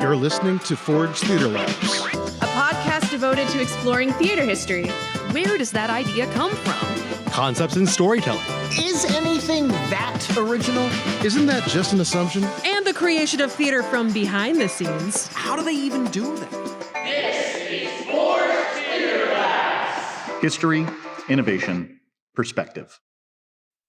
You're listening to Forge Theater Labs, a podcast devoted to exploring theater history. Where does that idea come from? concepts in storytelling. Is anything that original? Isn't that just an assumption? And the creation of theater from behind the scenes. How do they even do that? This is Forge Theater Labs. History, innovation, perspective.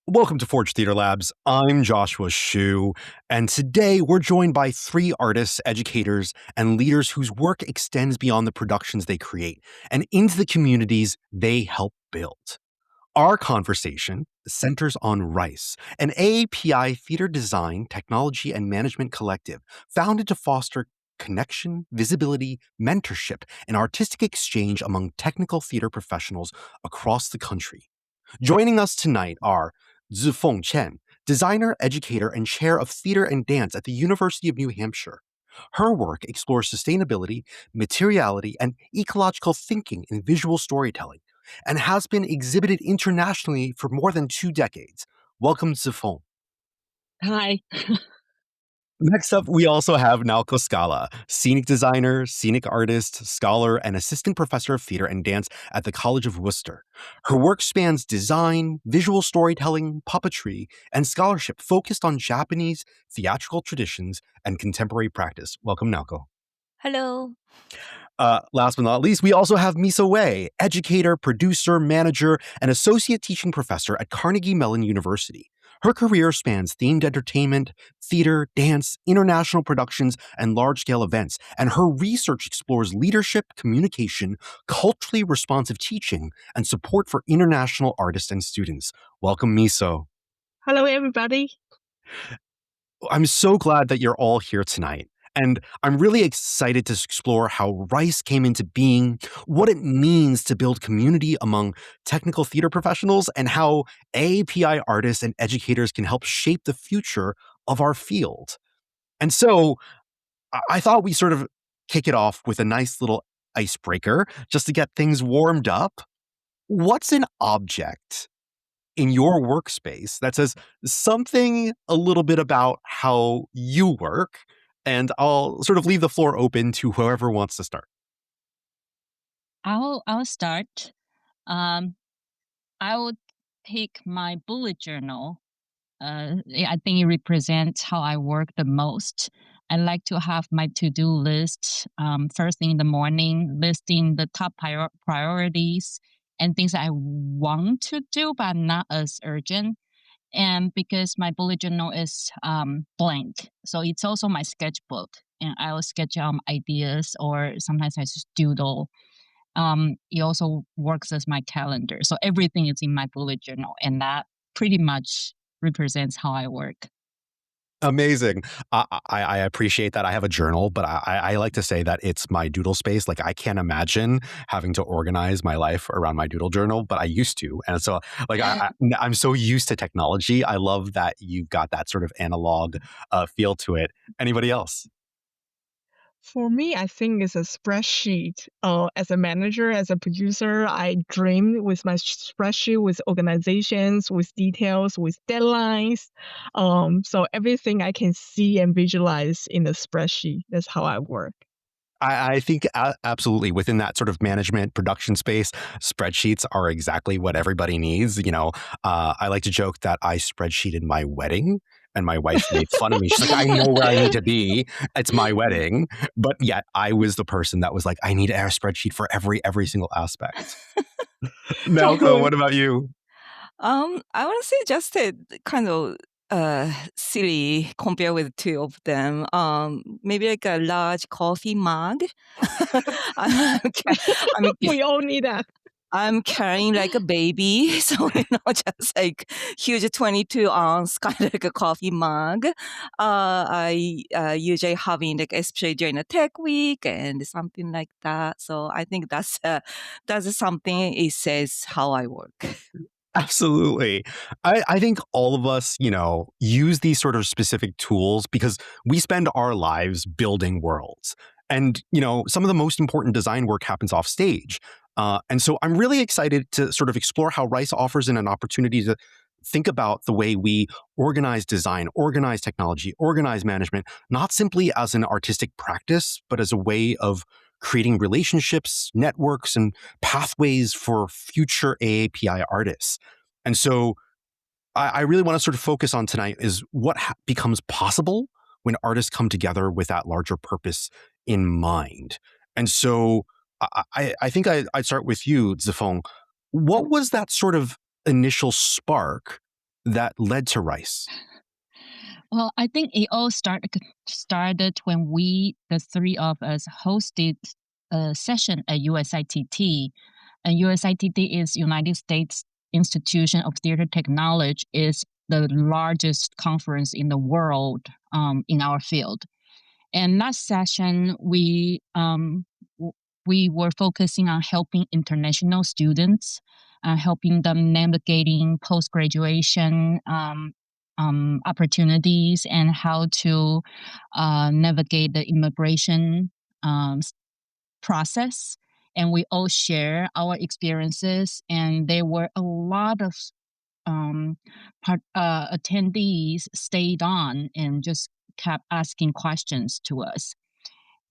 Welcome to Forge Theater Labs. I'm Joshua Hsu, and today we're joined by three artists, educators, and leaders whose work extends beyond the productions they create and into the communities they help build. Our conversation centers on R.I.S E, an AAPI theater design, technology, and management collective founded to foster connection, visibility, mentorship, and artistic exchange among technical theater professionals across the country. Joining us tonight are Szu-Feng Chen, designer, educator, and chair of theater and dance at the University of New Hampshire. Her work explores sustainability, materiality, and ecological thinking in visual storytelling, and has been exhibited internationally for more than 2 decades. Welcome, Szu-Feng. Hi. Next up, we also have Naoko Skala, scenic designer, scenic artist, scholar, and assistant professor of theater and dance at the College of Worcester. Her work spans design, visual storytelling, puppetry, and scholarship focused on Japanese theatrical traditions and contemporary practice. Welcome, Naoko. Hello. Last but not least, we also have Miso, educator, producer, manager, and associate teaching professor at Carnegie Mellon University. Her career spans themed entertainment, theater, dance, international productions, and large-scale events, and her research explores leadership, communication, culturally responsive teaching, and support for international artists and students. Welcome, Miso. Hello, everybody. I'm so glad that you're all here tonight. And I'm really excited to explore how R.I.S.E came into being, what it means to build community among technical theater professionals, and how AAPI artists and educators can help shape the future of our field. And so I thought we sort of kick it off with a nice little icebreaker just to get things warmed up. What's an object in your workspace that says something a little bit about how you work? And I'll sort of leave the floor open to whoever wants to start. I'll start. I would pick my bullet journal. I think it represents how I work the most. I like to have my to-do list first thing in the morning, listing the top priorities and things that I want to do, but not as urgent. And because my bullet journal is blank, so it's also my sketchbook, and I'll sketch ideas, or sometimes I just doodle. It also works as my calendar, so everything is in my bullet journal, and that pretty much represents how I work. Amazing. I appreciate that. I have a journal, but I like to say that it's my doodle space. Like, I can't imagine having to organize my life around my doodle journal, but I used to. And so like I'm so used to technology. I love that you've got that sort of analog feel to it. Anybody else? For me, I think it's a spreadsheet. As a manager, as a producer, I dream with my spreadsheet, with organizations, with details, with deadlines. So everything I can see and visualize in the spreadsheet. That's how I work. I think absolutely within that sort of management production space, spreadsheets are exactly what everybody needs. You know, I like to joke that I spreadsheeted my wedding. And my wife made fun of me. She's like, I know where I need to be. It's my wedding. But yet I was the person that was like, I need a spreadsheet for every single aspect. Naoko, what about you? I want to say just a kind of silly compared with two of them. Maybe like a large coffee mug. We all need that. I'm carrying like a baby, so just like huge 22-ounce kind of like a coffee mug. I usually having like especially during the tech week and something like that. So I think that's something it says how I work. Absolutely. I think all of us, use these sort of specific tools because we spend our lives building worlds. And, some of the most important design work happens off stage. And so I'm really excited to sort of explore how R.I.S.E offers an opportunity think about the way we organize design, organize technology, organize management, not simply as an artistic practice, but as a way of creating relationships, networks, and pathways for future AAPI artists. And so I really want to sort of focus on tonight is what becomes possible when artists come together with that larger purpose in mind. And so I think I'd start with you, Szu-Feng. What was that sort of initial spark that led to R.I.S.E? Well, I think it all started when we, the three of us, hosted a session at USITT. And USITT is United States Institution of Theater Technology, is the largest conference in the world in our field. And that session, we were focusing on helping international students, helping them navigating post-graduation opportunities and how to navigate the immigration process. And we all share our experiences. And there were a lot of attendees stayed on and just kept asking questions to us.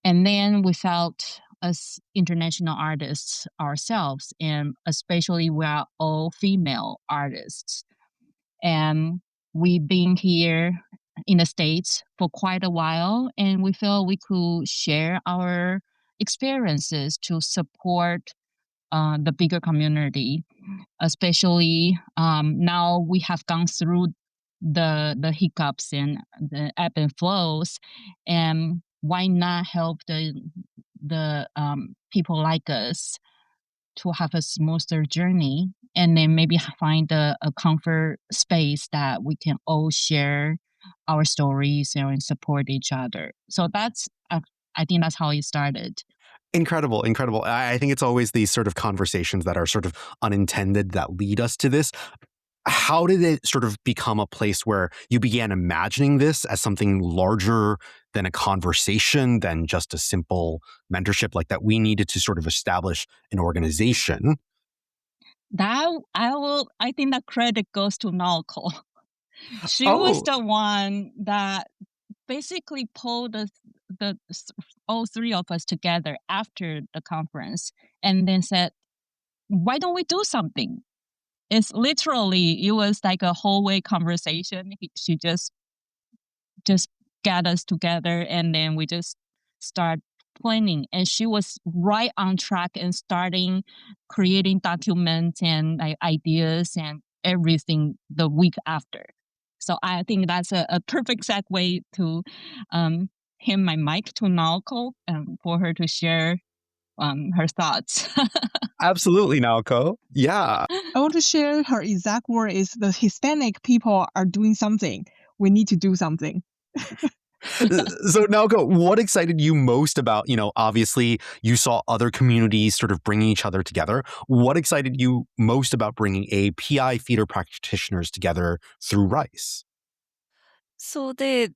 And then we felt as international artists ourselves, and especially we are all female artists. And we've been here in the States for quite a while, and we felt we could share our experiences to support the bigger community, especially now we have gone through the hiccups and the ebb and flows, and why not help the people like us to have a smoother journey, and then maybe find a comfort space that we can all share our stories and support each other. So that's I think that's how it started. Incredible, incredible. I think it's always these sort of conversations that are sort of unintended that lead us to this. How did it sort of become a place where you began imagining this as something larger than a conversation, than just a simple mentorship, like that we needed to sort of establish an organization? I think that credit goes to Naoko. She was the one that basically pulled the all three of us together after the conference and then said, why don't we do something? It's literally, it was like a hallway conversation. She just got us together, and then we just start planning. And she was right on track and starting creating documents and ideas and everything the week after. So I think that's a perfect segue to hand my mic to Naoko for her to share her thoughts. Absolutely, Naoko. Yeah. I want to share her exact word is the Hispanic people are doing something. We need to do something. So Naoko, what excited you most about, obviously you saw other communities sort of bringing each other together. What excited you most about bringing API theater practitioners together through R.I.S.E? So the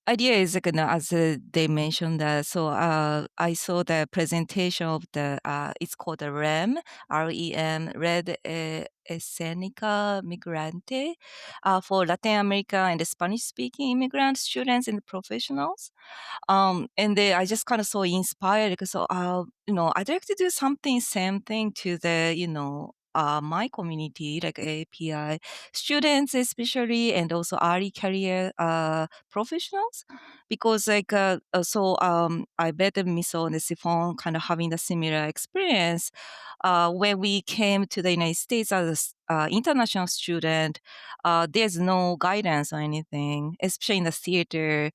idea is like, as they mentioned, I saw the presentation of the it's called the REM, REM, Red Escénica Migrante, for Latin America and Spanish-speaking immigrant students and professionals. And I just kind of so inspired because I'd like to do something same thing to the my community, like API students especially, and also early career professionals, because I bet the Miso and the Szu-Feng kind of having a similar experience. When we came to the United States as an international student, there's no guidance or anything, especially in the theater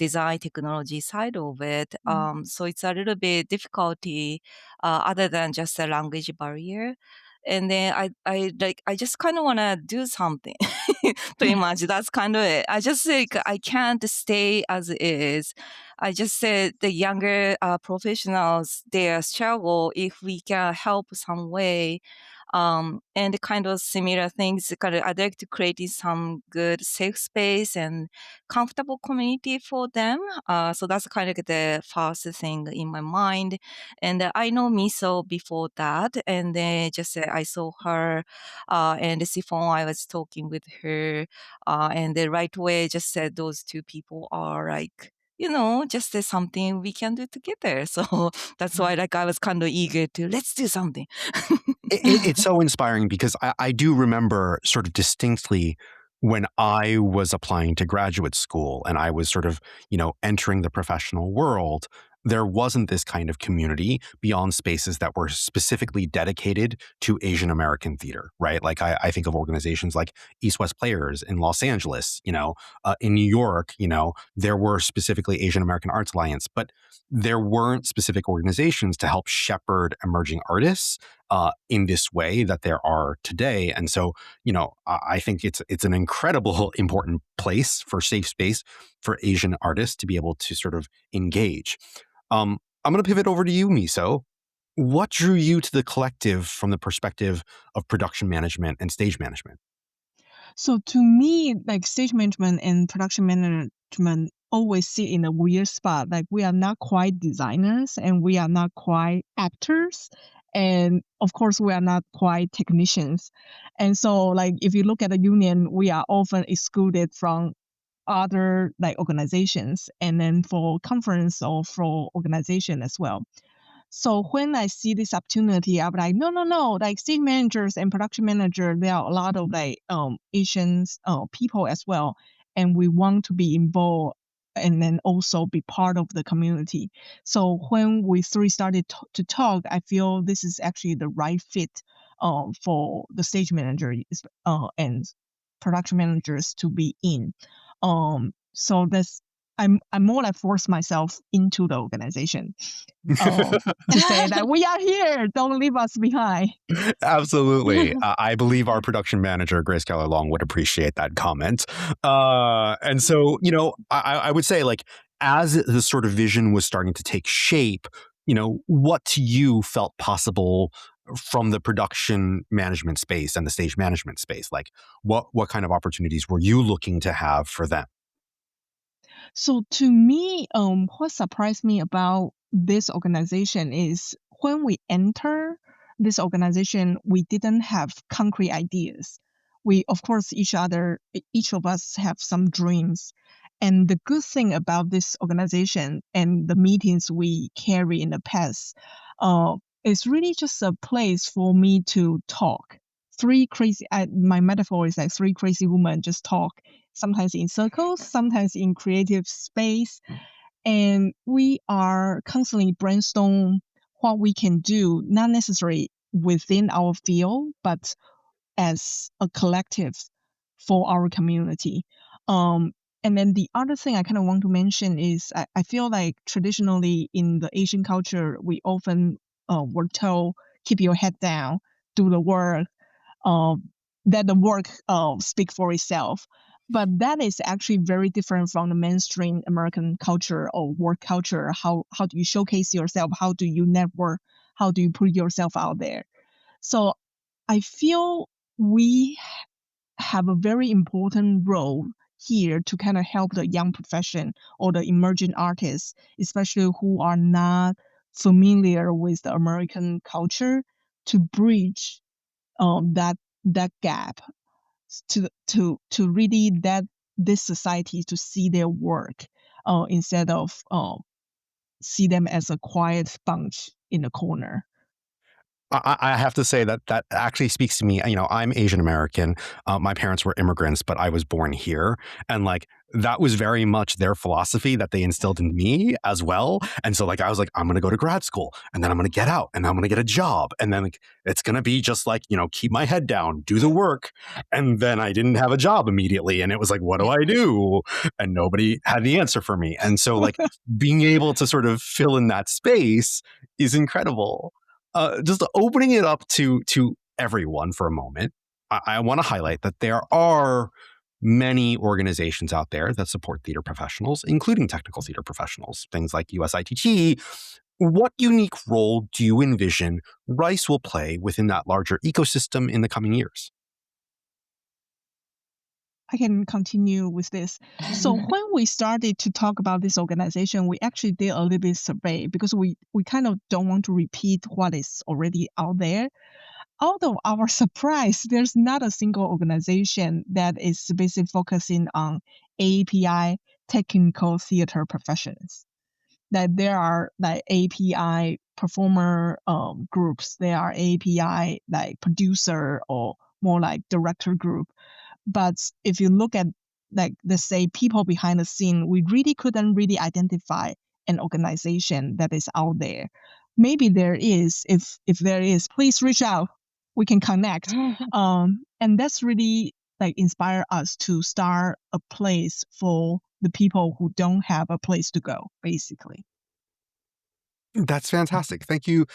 design technology side of it. So it's a little bit difficulty other than just a language barrier. And then I just kind of want to do something. Pretty much, that's kind of it. I just I can't stay as it is. I just said the younger professionals, their struggle, if we can help some way, and kind of similar things, kind of I'd like to create some good safe space and comfortable community for them. So that's kind of the first thing in my mind. And I know Miso before that, and then just I saw her and Szu-Feng, I was talking with her, and the right way just said those two people are like, just something we can do together. So that's why I was kind of eager to let's do something. It's so inspiring because I do remember sort of distinctly when I was applying to graduate school and I was sort of, entering the professional world, there wasn't this kind of community beyond spaces that were specifically dedicated to Asian American theater, right? Like I think of organizations like East West Players in Los Angeles, in New York, there were specifically Asian American Arts Alliance, but there weren't specific organizations to help shepherd emerging artists in this way that there are today. And so, I think it's an incredible important place for safe space for Asian artists to be able to sort of engage. I'm going to pivot over to you, Miso. What drew you to the collective from the perspective of production management and stage management? So to me, like stage management and production management always sit in a weird spot. Like we are not quite designers and we are not quite actors. And of course, we are not quite technicians. And so like if you look at the union, we are often excluded from other like organizations and then for conference or for organization as well. So when I see this opportunity, I'm like, no, like stage managers and production manager, there are a lot of like Asian people as well, and we want to be involved and then also be part of the community. So when we three started to talk, I feel this is actually the right fit for the stage manager and production managers to be in. So that's I'm more like force myself into the organization to say that we are here, don't leave us behind. Absolutely. I believe our production manager, Grace Keller Long, would appreciate that comment. And so, I would say, like, as the sort of vision was starting to take shape, what to you felt possible from the production management space and the stage management space? Like, what kind of opportunities were you looking to have for them? So to me, what surprised me about this organization is when we enter this organization, we didn't have concrete ideas. We, of course, each of us have some dreams. And the good thing about this organization and the meetings we carry in the past, is really just a place for me to talk. My metaphor is like three crazy women just talk, sometimes in circles, sometimes in creative space. And we are constantly brainstorm what we can do, not necessarily within our field, but as a collective for our community. And then the other thing I kind of want to mention is I feel like traditionally in the Asian culture, we often were told, keep your head down, do the work, that the work speak for itself. But that is actually very different from the mainstream American culture or work culture. How do you showcase yourself? How do you network? How do you put yourself out there? So I feel we have a very important role here to kind of help the young profession or the emerging artists, especially who are not familiar with the American culture, to bridge that gap to really that this society to see their work instead of see them as a quiet sponge in the corner. I have to say that actually speaks to me. I'm Asian American. My parents were immigrants, but I was born here. And like, that was very much their philosophy that they instilled in me as well. And so like, I was like, I'm going to go to grad school and then I'm going to get out and I'm going to get a job. And then like, it's going to be just like, keep my head down, do the work. And then I didn't have a job immediately. And it was like, what do I do? And nobody had the answer for me. And so like being able to sort of fill in that space is incredible. Just opening it up to everyone for a moment, I want to highlight that there are many organizations out there that support theater professionals, including technical theater professionals, things like USITT. What unique role do you envision R.I.S.E will play within that larger ecosystem in the coming years? I can continue with this. So when we started to talk about this organization, we actually did a little bit survey because we kind of don't want to repeat what is already out there. Out of our surprise, there's not a single organization that is basically focusing on API technical theater professions. That there are like API performer groups, there are API like producer or more like director group. But if you look at like let's say people behind the scene, we really couldn't really identify an organization that is out there. Maybe there is. If there is, please reach out. We can connect. And that's really like inspire us to start a place for the people who don't have a place to go, basically. That's fantastic. Thank you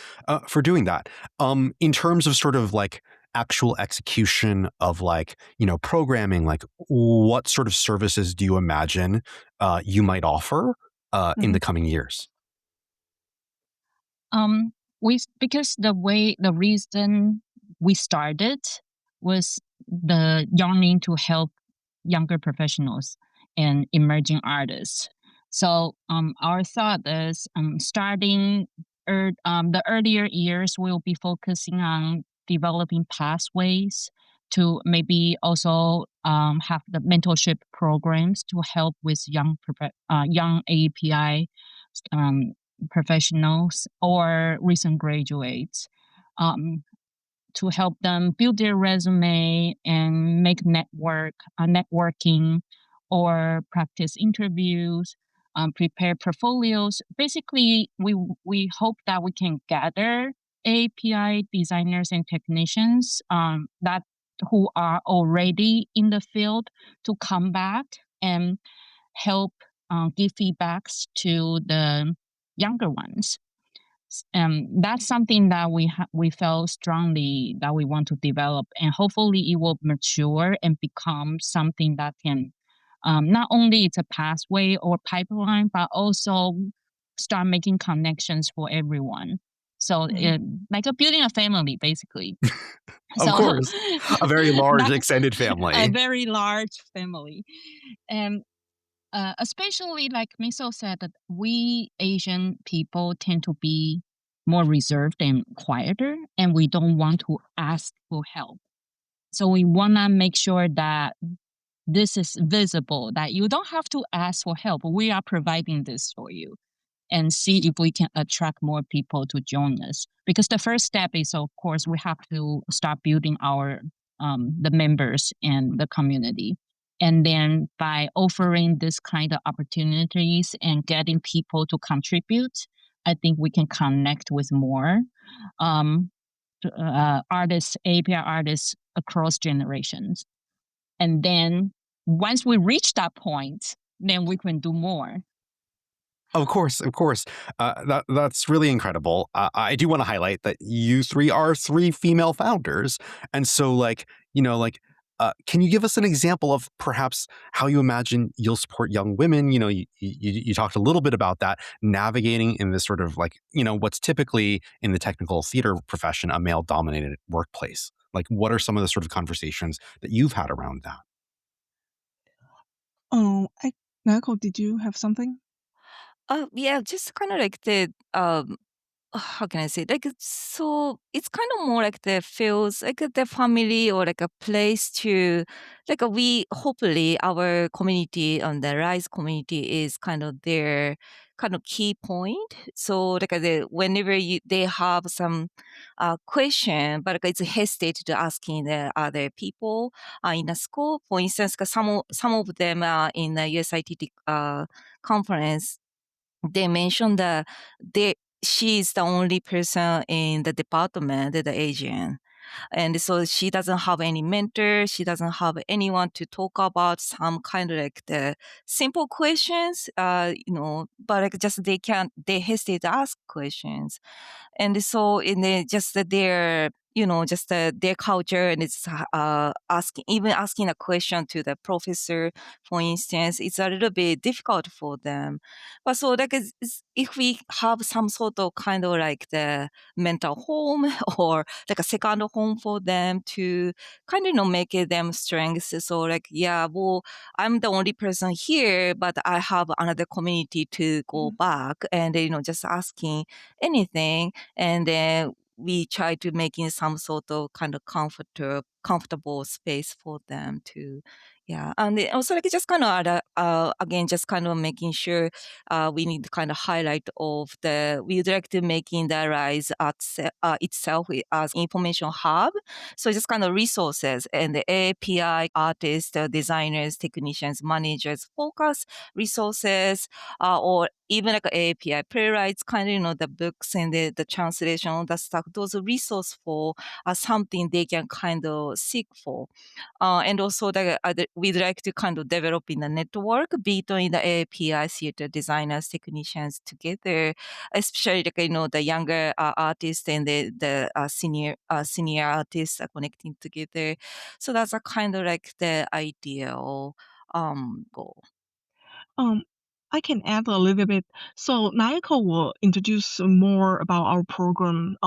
for doing that. In terms of sort of like actual execution of like, programming, like what sort of services do you imagine you might offer in the coming years? Because the reason we started was the yearning to help younger professionals and emerging artists. So our thought is starting the earlier years, we'll be focusing on developing pathways to maybe also have the mentorship programs to help with young API professionals or recent graduates to help them build their resume and make networking or practice interviews, prepare portfolios. Basically, we hope that we can gather API designers and technicians that who are already in the field to come back and help give feedbacks to the younger ones. That's something that we felt strongly that we want to develop, and hopefully it will mature and become something that can not only it's a pathway or pipeline, but also start making connections for everyone. So like building a family, basically. Of course, a very large extended family. A very large family, and especially like Miso said, that we Asian people tend to be more reserved and quieter, and we don't want to ask for help. So we want to make sure that this is visible, that you don't have to ask for help. We are providing this for you, and see if we can attract more people to join us. Because the first step is, of course, we have to start building our the members and the community. And then by offering this kind of opportunities and getting people to contribute, I think we can connect with more artists, API artists across generations. And then once we reach that point, then we can do more. Of course. That's really incredible. I do want to highlight that you three are three female founders. And so can you give us an example of perhaps how you imagine you'll support young women? You talked a little bit about that, navigating in this sort of what's typically in the technical theater profession, a male-dominated workplace. Like, what are some of the sort of conversations that you've had around that? Naoko, did you have something? Yeah, just kind of like the how can I say, so it's kind of more like the feels like the family or like a place to, like we hopefully our community on the R.I.S.E community is kind of their kind of key point. So like whenever they have some question, but it's hesitate to asking the other people in the school. For instance, 'cause some of them in the USITT conference, they mentioned that she's the only person in the department, the Asian. And so she doesn't have any mentor. She doesn't have anyone to talk about some kind of like the simple questions, but like just they hesitate to ask questions. And so in the just their, just their culture, and it's asking a question to the professor, for instance, it's a little bit difficult for them. But so like if we have some sort of kind of like the mental home or like a second home for them to kind of make it them strengths. So like, yeah, well, I'm the only person here, but I have another community to go back, and just asking anything, and then we try to making some sort of kind of comfortable space for them to, yeah. And also like just kind of again, just kind of making sure we need to kind of highlight of we'd like to making the R.I.S.E itself as information hub. So just kind of resources and the API artists, designers, technicians, managers, focus resources, or even like API playwrights, kind of the books and the translation, all that stuff. Those resources for something they can kind of seek for. And also we'd like to kind of develop in a network between the API theater designers, technicians together, especially like, the younger artists and the senior artists are connecting together. So that's a kind of like the ideal goal. I can add a little bit. So Naoko will introduce more about our program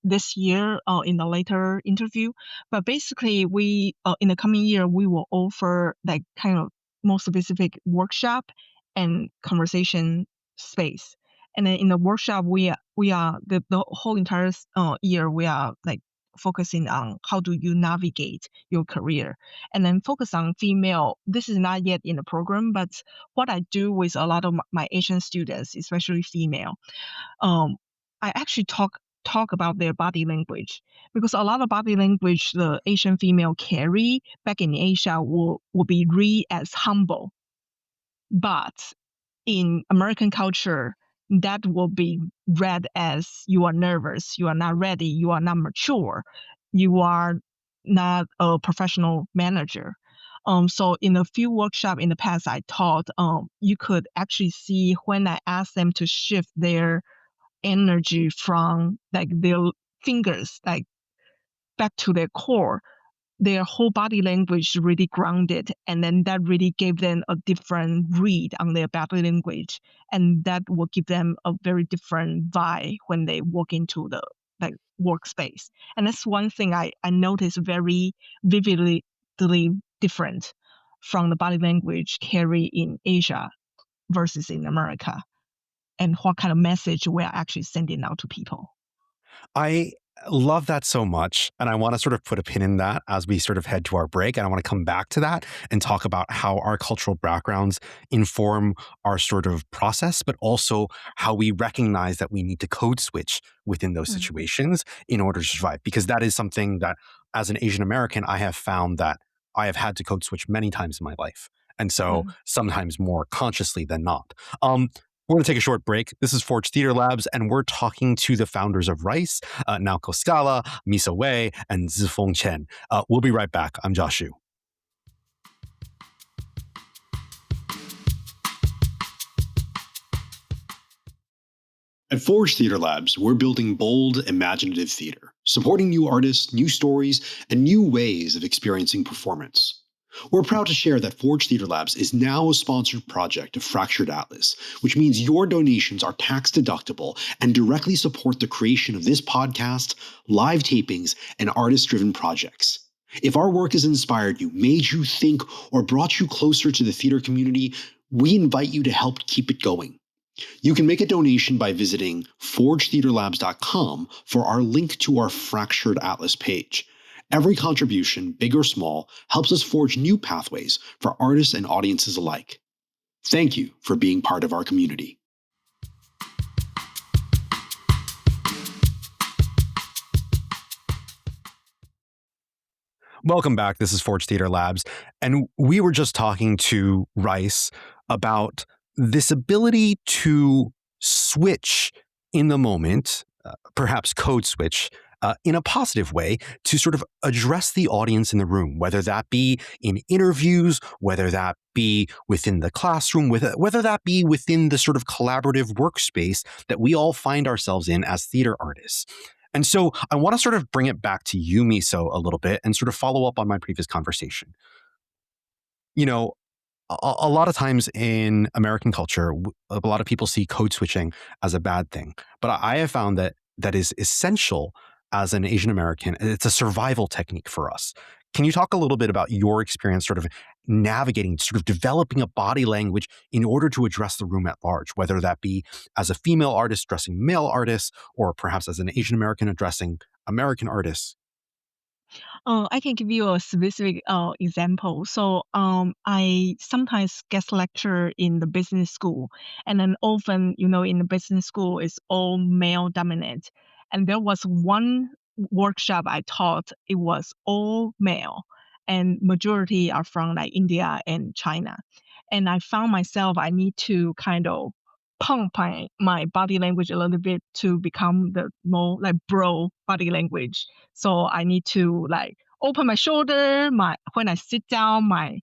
this year in a later interview. But basically, we in the coming year we will offer like kind of more specific workshop and conversation space. And then in the workshop, we are the whole entire year we are like focusing on how do you navigate your career, and then focus on female. This is not yet in the program, but what I do with a lot of my Asian students, especially female, I actually talk about their body language, because a lot of body language the Asian female carry back in Asia will be read as humble, but in American culture that will be read as you are nervous, you are not ready, you are not mature, you are not a professional manager. So in a few workshops in the past I taught, you could actually see when I asked them to shift their energy from like their fingers like back to their core, their whole body language really grounded, and then that really gave them a different read on their body language, and that will give them a very different vibe when they walk into the like workspace. And that's one thing I noticed very vividly different from the body language carried in Asia versus in America, and what kind of message we're actually sending out to people. I love that so much. And I want to sort of put a pin in that as we sort of head to our break. And I want to come back to that and talk about how our cultural backgrounds inform our sort of process, but also how we recognize that we need to code switch within those situations in order to survive. Because that is something that, as an Asian American, I have found that I have had to code switch many times in my life. And so sometimes more consciously than not. We're going to take a short break. This is Forge Theater Labs, and we're talking to the founders of R.I.S.E, Naoko Skala, Miso Wei, and Szu-Feng Chen. We'll be right back. I'm Josh Hsu. At Forge Theater Labs, we're building bold, imaginative theater, supporting new artists, new stories, and new ways of experiencing performance. We're proud to share that Forge Theater Labs is now a sponsored project of Fractured Atlas, which means your donations are tax deductible and directly support the creation of this podcast, live tapings, and artist-driven projects. If our work has inspired you, made you think, or brought you closer to the theater community, we invite you to help keep it going. You can make a donation by visiting forgetheaterlabs.com for our link to our Fractured Atlas page. Every contribution, big or small, helps us forge new pathways for artists and audiences alike. Thank you for being part of our community. Welcome back. This is Forge Theater Labs. And we were just talking to R.I.S.E about this ability to switch in the moment, perhaps code switch, in a positive way to sort of address the audience in the room, whether that be in interviews, whether that be within the classroom, whether that be within the sort of collaborative workspace that we all find ourselves in as theater artists. And so I want to sort of bring it back to you, Miso, a little bit and sort of follow up on my previous conversation. You know, a lot of times in American culture, a lot of people see code switching as a bad thing. But I have found that that is essential as an Asian American. It's a survival technique for us. Can you talk a little bit about your experience sort of navigating, sort of developing a body language in order to address the room at large, whether that be as a female artist addressing male artists, or perhaps as an Asian American addressing American artists? I can give you a specific example. So, I sometimes guest lecture in the business school, and then often, in the business school, it's all male dominant. And there was one workshop I taught; it was all male, and majority are from like India and China. And I found myself I need to kind of pump my body language a little bit to become the more like bro body language. So I need to like open my shoulder. My when I sit down, my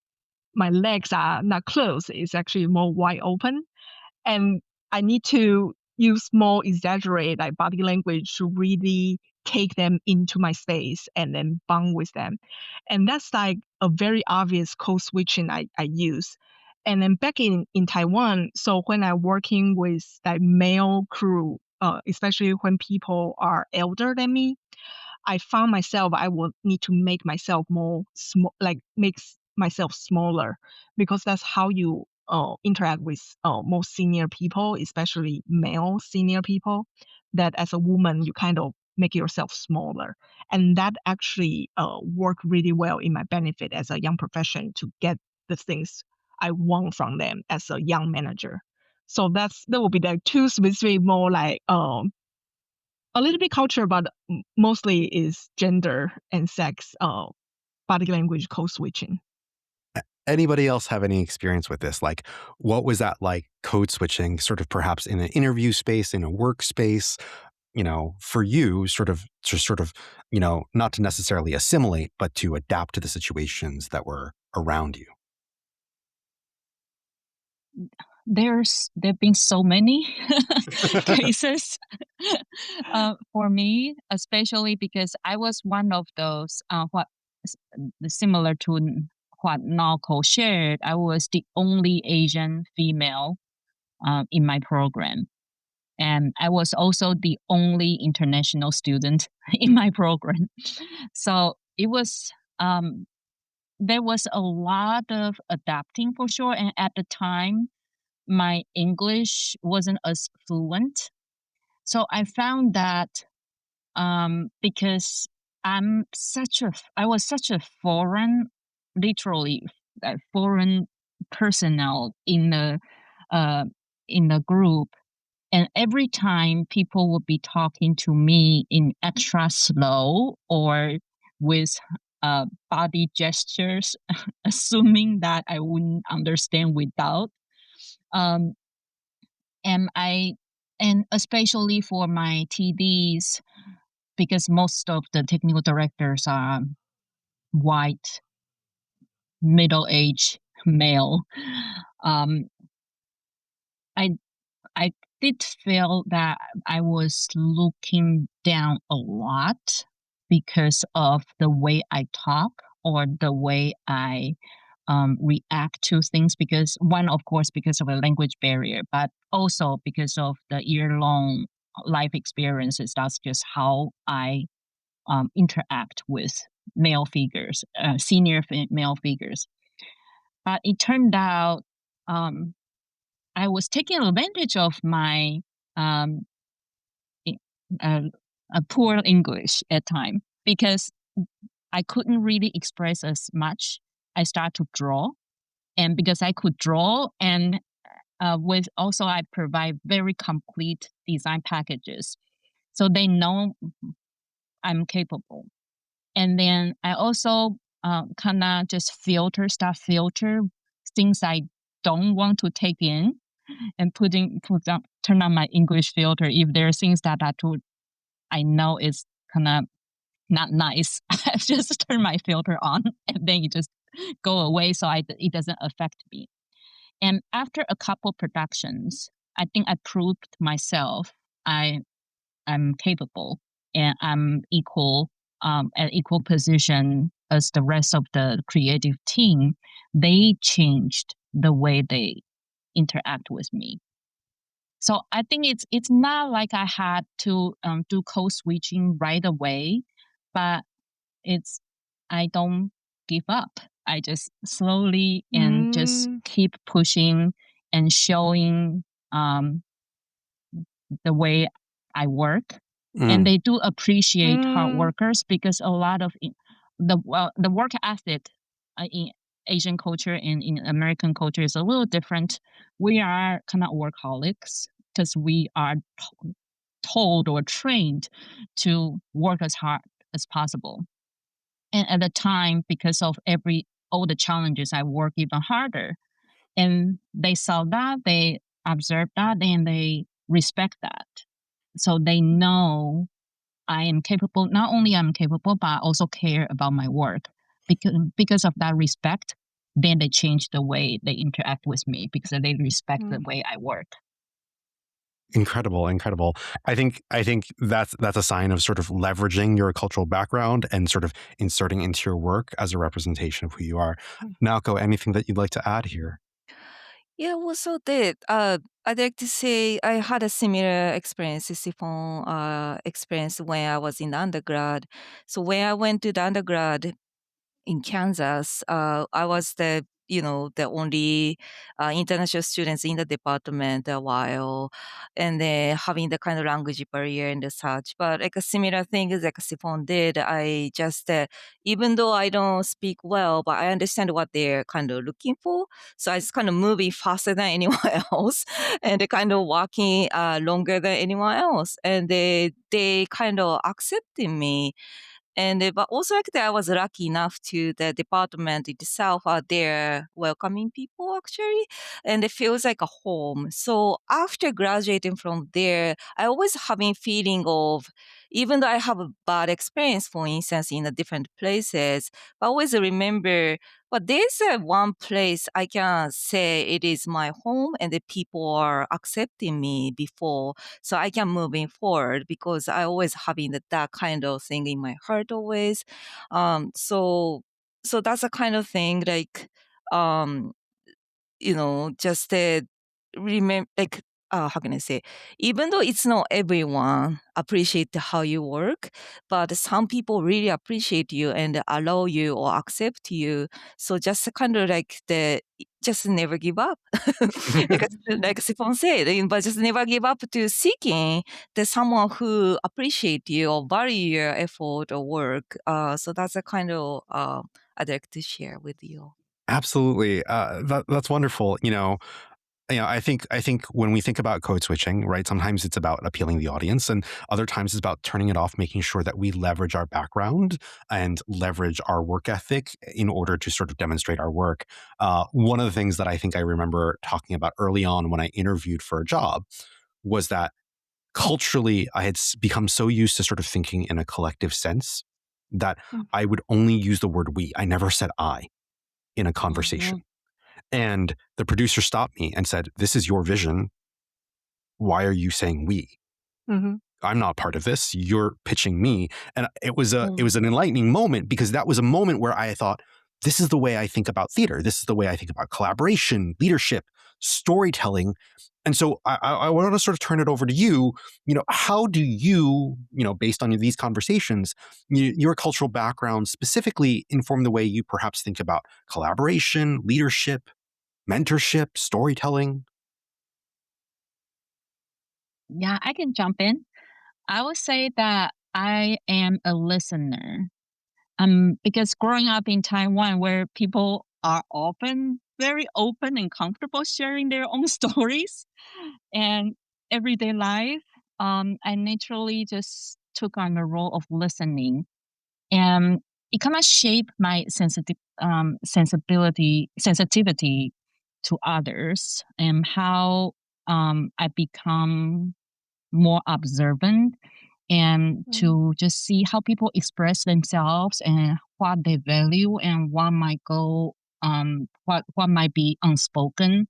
legs are not closed. It's actually more wide open, and I need to use more exaggerate like body language to really take them into my space and then bond with them. And that's like a very obvious code switching I use. And then back in Taiwan, so when I'm working with like male crew, especially when people are elder than me, I found myself I would need to make myself more small, like myself smaller, because that's how you interact with more senior people, especially male senior people. That as a woman, you kind of make yourself smaller, and that actually worked really well in my benefit as a young professional to get the things I want from them as a young manager. So that would be the two specific more like a little bit culture, but mostly is gender and sex, body language code switching. Anybody else have any experience with this? Like, what was that like code switching, sort of perhaps in an interview space, in a workspace, for you, not to necessarily assimilate, but to adapt to the situations that were around you? There've been so many cases for me, especially because I was one of those similar to what Naoko shared. I was the only Asian female in my program, and I was also the only international student in my program. So it was there was a lot of adapting for sure, and at the time my English wasn't as fluent. So I found that because I was such a foreign, literally a foreign personnel uh, in the group, and every time people would be talking to me in extra slow or with body gestures, assuming that I wouldn't understand without. Um, and and especially for my TDs, because most of the technical directors are white, middle-aged male. Um, I I did feel that I was looking down a lot because of the way I talk or the way I react to things. Because one, of course, because of a language barrier, but also because of the year-long life experiences. That's just how I interact with male figures, male figures. But it turned out um, I was taking advantage of my um, i- poor English at time because I couldn't really express as much. I started to draw, and because I could draw, and with also I provide very complete design packages, so they know I'm capable. And then I also kind of just filter things I don't want to take in, and turn on my English filter if there are things that I know is kind of not nice. I just turn my filter on, and then it just go away, so it doesn't affect me. And after a couple productions, I think I proved myself I'm capable. and I'm at equal position as the rest of the creative team, they changed the way they interact with me. So I think it's not like I had to do code switching right away, but I don't give up. I just slowly and just keep pushing and showing the way I work. And they do appreciate hard workers, because a lot of the work ethic in Asian culture and in American culture is a little different. We are kind of workaholics because we are told or trained to work as hard as possible. And at the time, because of all the challenges, I work even harder. And they saw that, they observe that, and they respect that. So they know I am capable. Not only I'm capable, but I also care about my work. Because of that respect, then they change the way they interact with me, because they respect the way I work. Incredible. I think that's a sign of sort of leveraging your cultural background and sort of inserting into your work as a representation of who you are. Naoko, anything that you'd like to add here? Yeah, also did. I'd like to say I had a similar experience, Szu-Feng experience when I was in undergrad. So when I went to the undergrad in Kansas, I was the only international students in the department a while, and then having the kind of language barrier and such. But like a similar thing is like Sifon did. I just even though I don't speak well, but I understand what they're kind of looking for. So I just kind of moving faster than anyone else, and they kind of walking longer than anyone else, and they kind of accepted me. And but also like that, I was lucky enough to the department itself are there welcoming people actually, and it feels like a home. So after graduating from there, I always having feeling of, even though I have a bad experience, for instance, in the different places, but I always remember, but there's one place I can say it is my home and the people are accepting me before, so I can moving forward, because I always having that kind of thing in my heart always. So that's a kind of thing like, just remember, like, how can I say? Even though it's not everyone appreciate how you work, but some people really appreciate you and allow you or accept you. So just kind of like just never give up. Like Sifon said, but just never give up to seeking the someone who appreciate you or value your effort or work. So that's a kind of I'd like to share with you. Absolutely. That's wonderful. I think when we think about code switching, right, sometimes it's about appealing the audience, and other times it's about turning it off, making sure that we leverage our background and leverage our work ethic in order to sort of demonstrate our work. One of the things that I think I remember talking about early on when I interviewed for a job was that culturally I had become so used to sort of thinking in a collective sense that I would only use the word we. I never said I in a conversation. And the producer stopped me and said, "This is your vision. Why are you saying we? I'm not part of this. You're pitching me." And it was an enlightening moment, because that was a moment where I thought, this is the way I think about theater. This is the way I think about collaboration, leadership, storytelling. And so I wanted to sort of turn it over to you. How do you, based on these conversations, your cultural background specifically inform the way you perhaps think about collaboration, leadership, mentorship, storytelling? Yeah, I can jump in. I would say that I am a listener. Because growing up in Taiwan, where people are often very open and comfortable sharing their own stories and everyday life, I naturally just took on the role of listening, and it kind of shaped my sensitivity to others, and how I become more observant, and to just see how people express themselves and what they value and what might go what might be unspoken,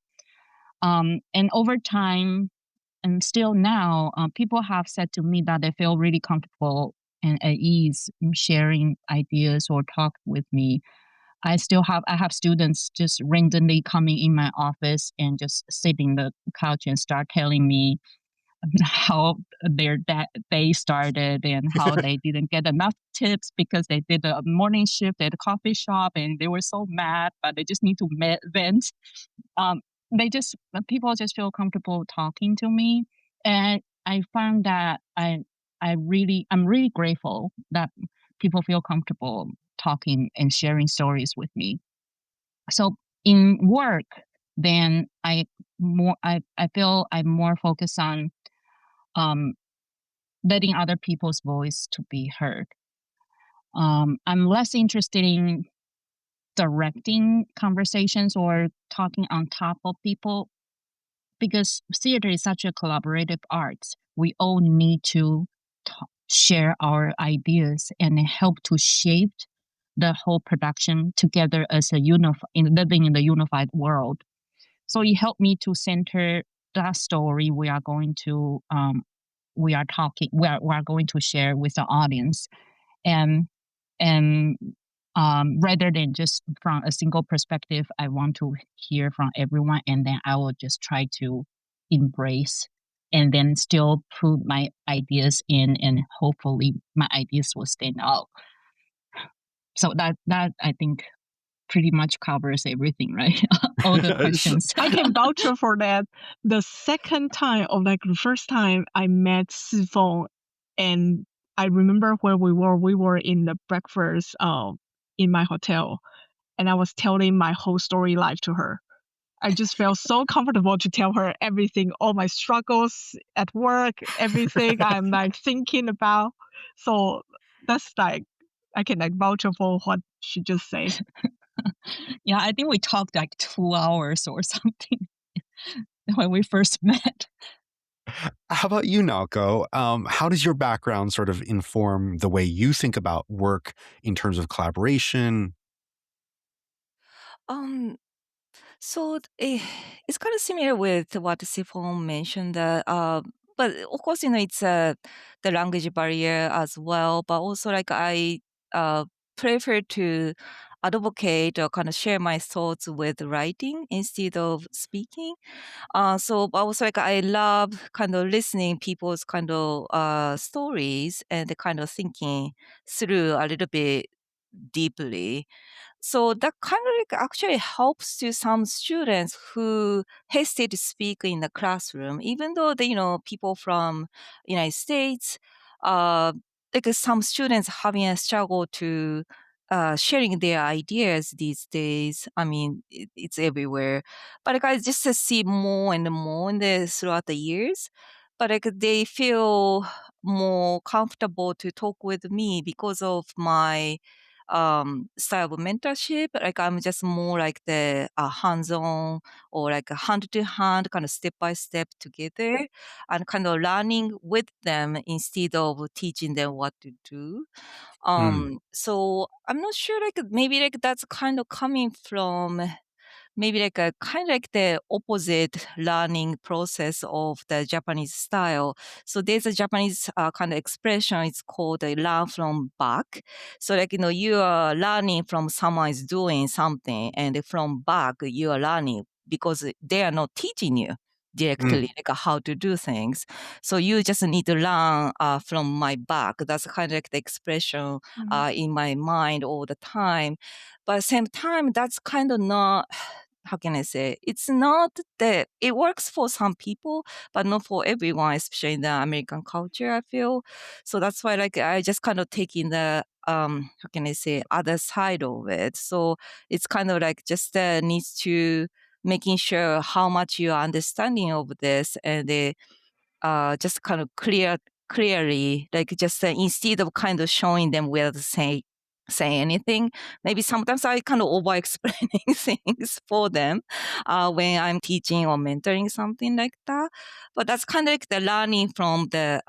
and over time and still now, people have said to me that they feel really comfortable and at ease in sharing ideas or talk with me. I have students just randomly coming in my office and just sitting on the couch and start telling me how their day started and how they didn't get enough tips because they did a morning shift at a coffee shop and they were so mad, but they just need to vent. Um, people just feel comfortable talking to me, and I found that I'm really grateful that people feel comfortable talking and sharing stories with me. So in work, then I feel I'm more focused on letting other people's voice to be heard. I'm less interested in directing conversations or talking on top of people because theater is such a collaborative art. We all need to share our ideas and help to shape the whole production together as a living in the unified world. So it helped me to center that story we are going to going to share with the audience, and rather than just from a single perspective, I want to hear from everyone, and then I will just try to embrace and then still put my ideas in, and hopefully my ideas will stand out. So that I think pretty much covers everything, right? All the questions. I can vouch for that. The second time, or like the first time I met Szu-Feng, and I remember where we were in the breakfast in my hotel, and I was telling my whole story live to her. I just felt so comfortable to tell her everything, all my struggles at work, everything I'm like thinking about. So that's like, I can like vouch for what she just said. Yeah, I think we talked like 2 hours or something when we first met. How about you, Naoko? How does your background sort of inform the way you think about work in terms of collaboration? Um, so it's kind of similar with what Sifon mentioned. But of course, it's the language barrier as well. But also, like I prefer to advocate or kind of share my thoughts with writing instead of speaking. So but also like I love kind of listening people's kind of stories and kind of thinking through a little bit deeply. So that kind of like actually helps to some students who hesitate to speak in the classroom, even though they, people from United States, like some students having a struggle to sharing their ideas these days. I mean, it's everywhere. But like I just see more and more throughout the years. But like they feel more comfortable to talk with me because of my style of mentorship. Like I'm just more like the hands-on or like a hand-to-hand kind of step-by-step together and kind of learning with them instead of teaching them what to do. So I'm not sure, like maybe like that's kind of coming from maybe like a kind of like the opposite learning process of the Japanese style. So there's a Japanese kind of expression. It's called learn from back. So like, you are learning from someone is doing something, and from back, you are learning because they are not teaching you directly like how to do things. So you just need to learn from my back. That's kind of like the expression in my mind all the time. But at the same time, that's kind of not, how can I say, it's not that it works for some people, but not for everyone, especially in the American culture, I feel. So that's why like I just kind of taking the how can I say, other side of it. So it's kind of like just needs to making sure how much you are understanding of this, and just kind of clearly, like just instead of kind of showing them with the say anything. Maybe sometimes I kind of over explaining things for them when I'm teaching or mentoring, something like that. But that's kind of like the learning from the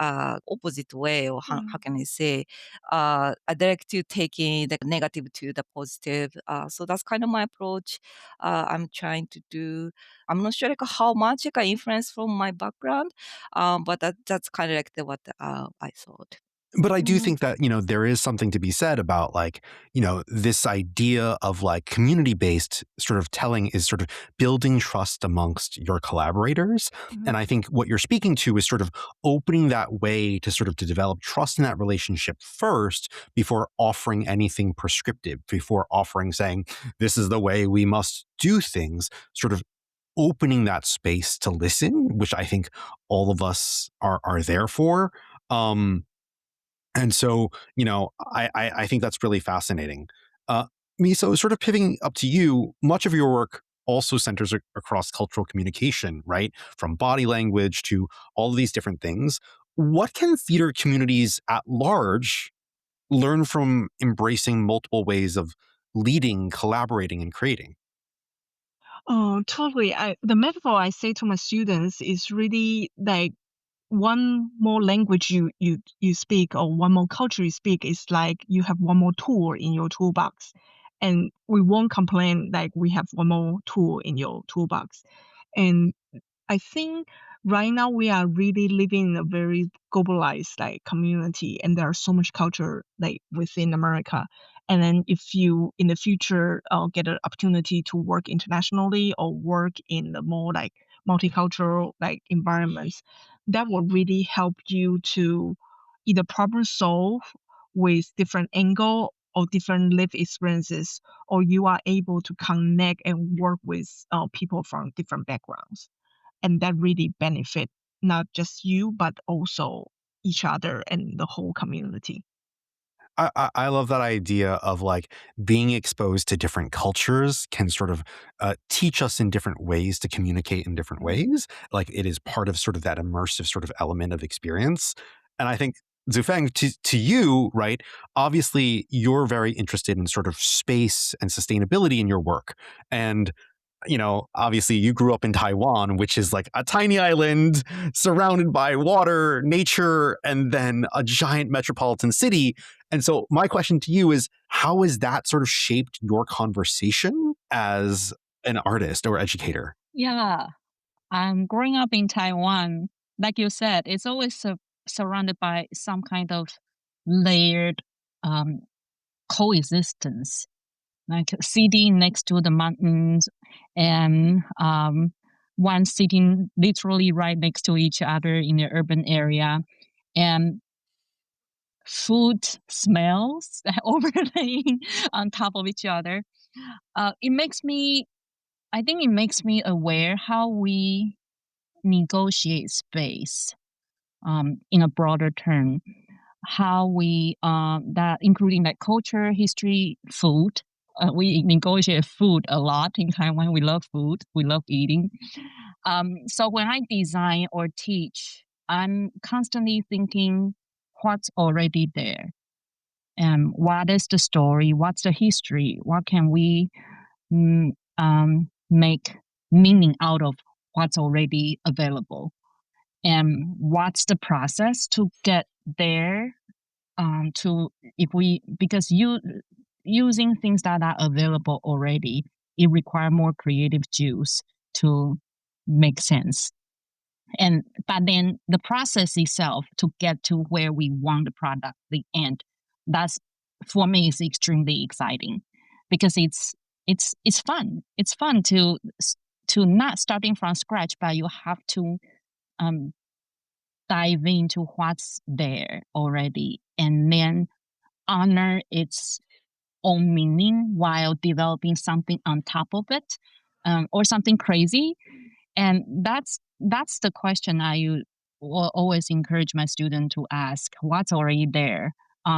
opposite way, or how can I say, I like to taking the negative to the positive. So that's kind of my approach. I'm trying to do. I'm not sure like how much like influence from my background, but that's kind of like what I thought. But I do think that, there is something to be said about this idea of like community-based sort of telling is sort of building trust amongst your collaborators. And I think what you're speaking to is sort of opening that way to sort of to develop trust in that relationship first before offering anything prescriptive, before offering saying, this is the way we must do things, sort of opening that space to listen, which I think all of us are there for. And so, I think that's really fascinating. Miso, sort of pivoting up to you, much of your work also centers across cultural communication, right? From body language to all of these different things. What can theater communities at large learn from embracing multiple ways of leading, collaborating, and creating? Oh, totally. The metaphor I say to my students is really like one more language you speak or one more culture you speak is like you have one more tool in your toolbox. And we won't complain like we have one more tool in your toolbox. And I think right now we are really living in a very globalized like community, and there's so much culture like within America. And then if you in the future get an opportunity to work internationally or work in the more like multicultural like environments, that will really help you to either problem solve with different angle or different life experiences, or you are able to connect and work with people from different backgrounds, and that really benefit not just you but also each other and the whole community. I love that idea of like being exposed to different cultures can sort of teach us in different ways to communicate in different ways. Like it is part of sort of that immersive sort of element of experience. And I think Szu-Feng, to you, right? Obviously, you're very interested in sort of space and sustainability in your work. And obviously you grew up in Taiwan, which is like a tiny island surrounded by water, nature, and then a giant metropolitan city. And so my question to you is, how has that sort of shaped your conversation as an artist or educator? Yeah, growing up in Taiwan, like you said, it's always surrounded by some kind of layered um, coexistence, like sitting next to the mountains and one sitting literally right next to each other in the urban area, and food smells overlaying on top of each other. It makes me, I think it makes me aware how we negotiate space in a broader term, how we that including like culture, history, food. We negotiate food a lot in Taiwan. We love food. We love eating. So when I design or teach, I'm constantly thinking what's already there, and what is the story? What's the history? What can we make meaning out of what's already available? And what's the process to get there, to if we because you using things that are available already, it require more creative juice to make sense. And but then the process itself to get to where we want the product, the end, that's for me is extremely exciting, because it's fun. It's fun to not starting from scratch, but you have to um dive into what's there already and then honor its own meaning while developing something on top of it, or something crazy. And that's the question will always encourage my student to ask: what's already there?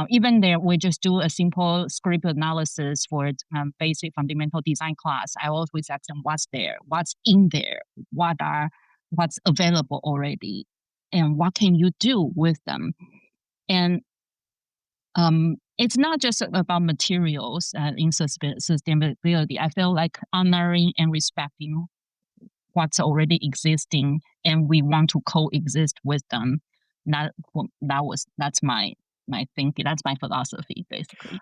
Even there, we just do a simple script analysis for basic fundamental design class. I always ask them what's there, what's in there, what's available already, and what can you do with them. And it's not just about materials in sustainability. I feel like honoring and respecting what's already existing, and we want to coexist with them. That's my thinking. That's my philosophy, basically.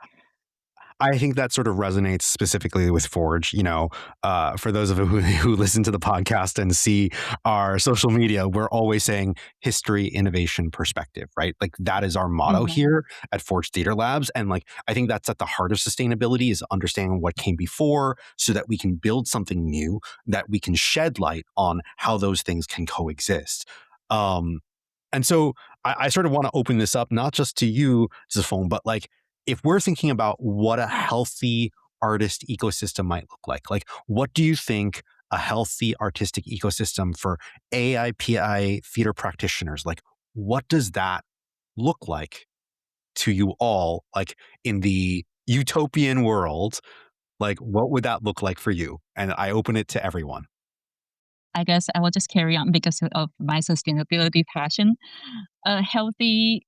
I think that sort of resonates specifically with Forge. For those of you who listen to the podcast and see our social media, we're always saying history, innovation, perspective, right? Like that is our motto here at Forge Theater Labs. And like, I think that's at the heart of sustainability, is understanding what came before so that we can build something new, that we can shed light on how those things can coexist. And so I sort of want to open this up, not just to you, Szu-Feng, but like, if we're thinking about what a healthy artist ecosystem might look like what do you think a healthy artistic ecosystem for AIPI theater practitioners, like what does that look like to you all, like in the utopian world? Like what would that look like for you? And I open it to everyone. I guess I will just carry on because of my sustainability passion. A healthy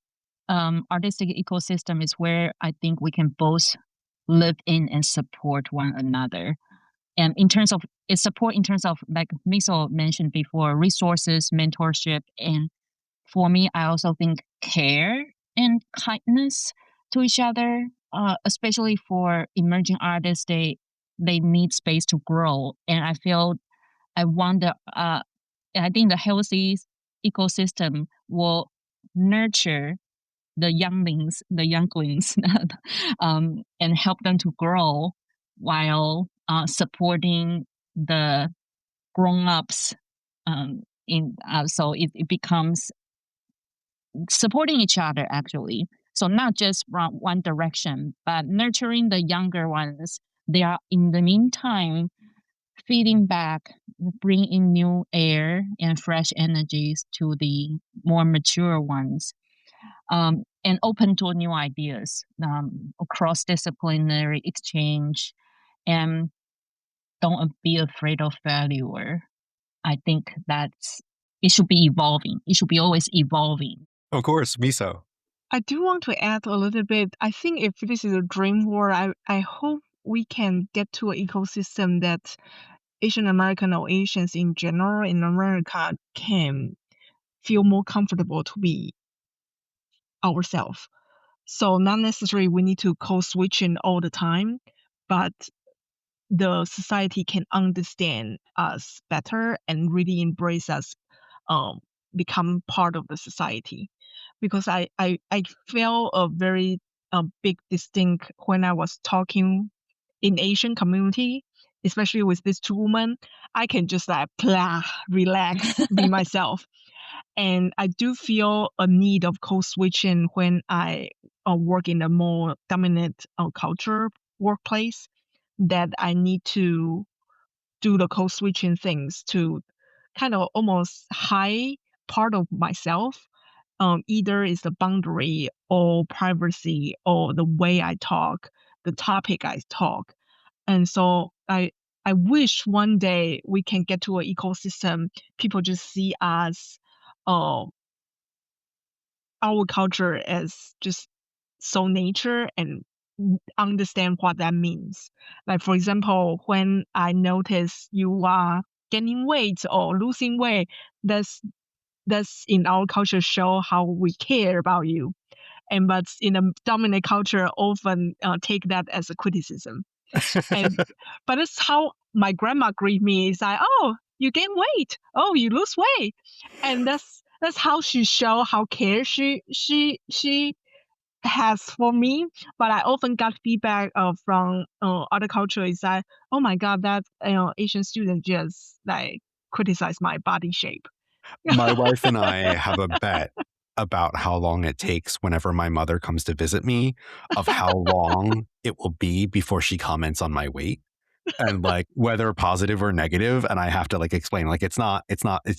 artistic ecosystem is where I think we can both live in and support one another. And in terms of it's support in terms of, like Miso mentioned before, resources, mentorship, and for me, I also think care and kindness to each other, especially for emerging artists. They need space to grow, and I wonder. I think the healthy ecosystem will nurture the younglings, and help them to grow while supporting the grown-ups. So it becomes supporting each other, actually. So not just from one direction, but nurturing the younger ones. They are, in the meantime, feeding back, bringing new air and fresh energies to the more mature ones. And open to new ideas, cross-disciplinary exchange, and don't be afraid of failure. I think it should be evolving. It should be always evolving. Of course, Miso. I do want to add a little bit. I think if this is a dream world, I hope we can get to an ecosystem that Asian American or Asians in general in America can feel more comfortable to be ourselves. So not necessarily we need to code switching all the time, but the society can understand us better and really embrace us, become part of the society. Because I felt a very big distinct when I was talking in Asian community, especially with these two women. I can just like relax, be myself. And I do feel a need of code switching when I work in a more dominant culture workplace, that I need to do the code switching things to kind of almost hide part of myself. Either is the boundary or privacy or the way I talk, the topic I talk. And so I wish one day we can get to an ecosystem, people just see us, our culture as just so nature, and understand what that means. Like, for example, when I notice you are gaining weight or losing weight, that's in our culture show how we care about you. And but in a dominant culture, often take that as a criticism. But that's how my grandma greet me. It's like, oh, you gain weight. Oh, you lose weight. And that's how she show how care she has for me. But I often got feedback from other cultures is that, oh my God, that Asian student just like criticize my body shape. My wife and I have a bet about how long it takes whenever my mother comes to visit me, of how long it will be before she comments on my weight, and like whether positive or negative. And I have to like explain, like it's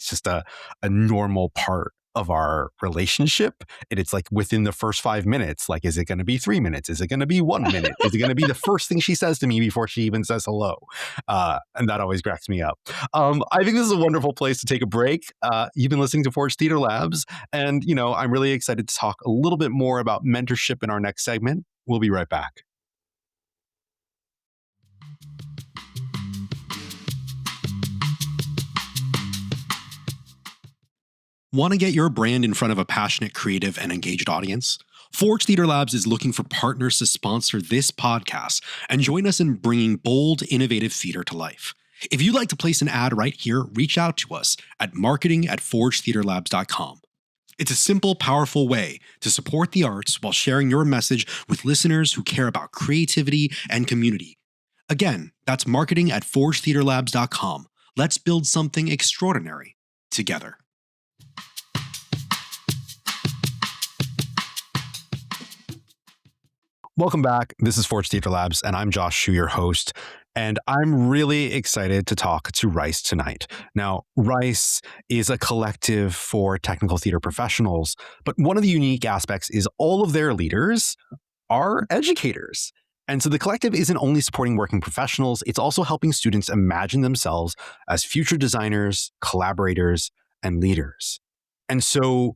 just a normal part of our relationship. And it's like within the first 5 minutes, like, is it going to be 3 minutes? Is it going to be 1 minute? Is it going to be the first thing she says to me before she even says hello? And that always cracks me up. I think this is a wonderful place to take a break. You've been listening to Forge Theater Labs. And, I'm really excited to talk a little bit more about mentorship in our next segment. We'll be right back. Want to get your brand in front of a passionate, creative, and engaged audience? Forge Theater Labs is looking for partners to sponsor this podcast and join us in bringing bold, innovative theater to life. If you'd like to place an ad right here, reach out to us at marketing@forgetheaterlabs.com. It's a simple, powerful way to support the arts while sharing your message with listeners who care about creativity and community. Again, that's marketing@forgetheaterlabs.com. Let's build something extraordinary together. Welcome back. This is Forge Theater Labs, and I'm Josh Hsu, your host. And I'm really excited to talk to R.I.S.E tonight. Now, R.I.S.E is a collective for technical theater professionals, but one of the unique aspects is all of their leaders are educators. And so the collective isn't only supporting working professionals, it's also helping students imagine themselves as future designers, collaborators, and leaders. And so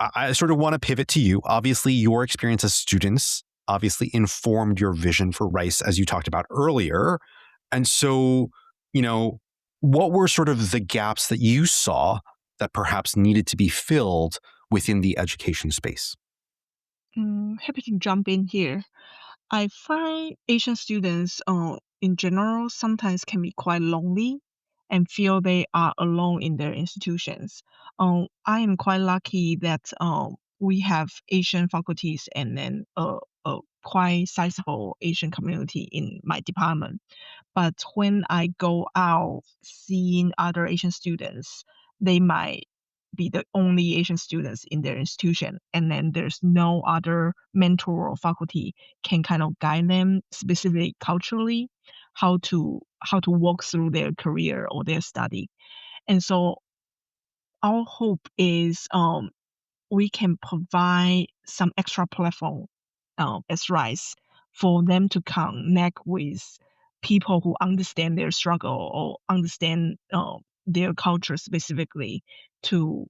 I sort of want to pivot to you. Obviously, your experience as students obviously informed your vision for R.I.S.E, as you talked about earlier. And so, what were sort of the gaps that you saw that perhaps needed to be filled within the education space? Happy to jump in here. I find Asian students, in general, sometimes can be quite lonely and feel they are alone in their institutions. I am quite lucky that we have Asian faculties and then a quite sizable Asian community in my department. But when I go out seeing other Asian students, they might be the only Asian students in their institution, and then there's no other mentor or faculty can kind of guide them specifically culturally how to walk through their career or their study. And so our hope is we can provide some extra platform as R.I.S E for them to connect with people who understand their struggle or understand their culture specifically to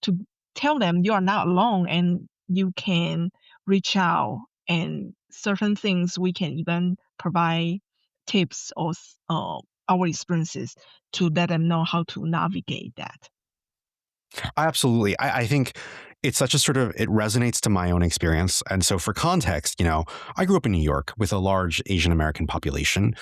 to tell them you are not alone and you can reach out, and certain things we can even provide tips or our experiences to let them know how to navigate that. Absolutely. I think it's such a sort of, it resonates to my own experience. And so for context, I grew up in New York with a large Asian American population.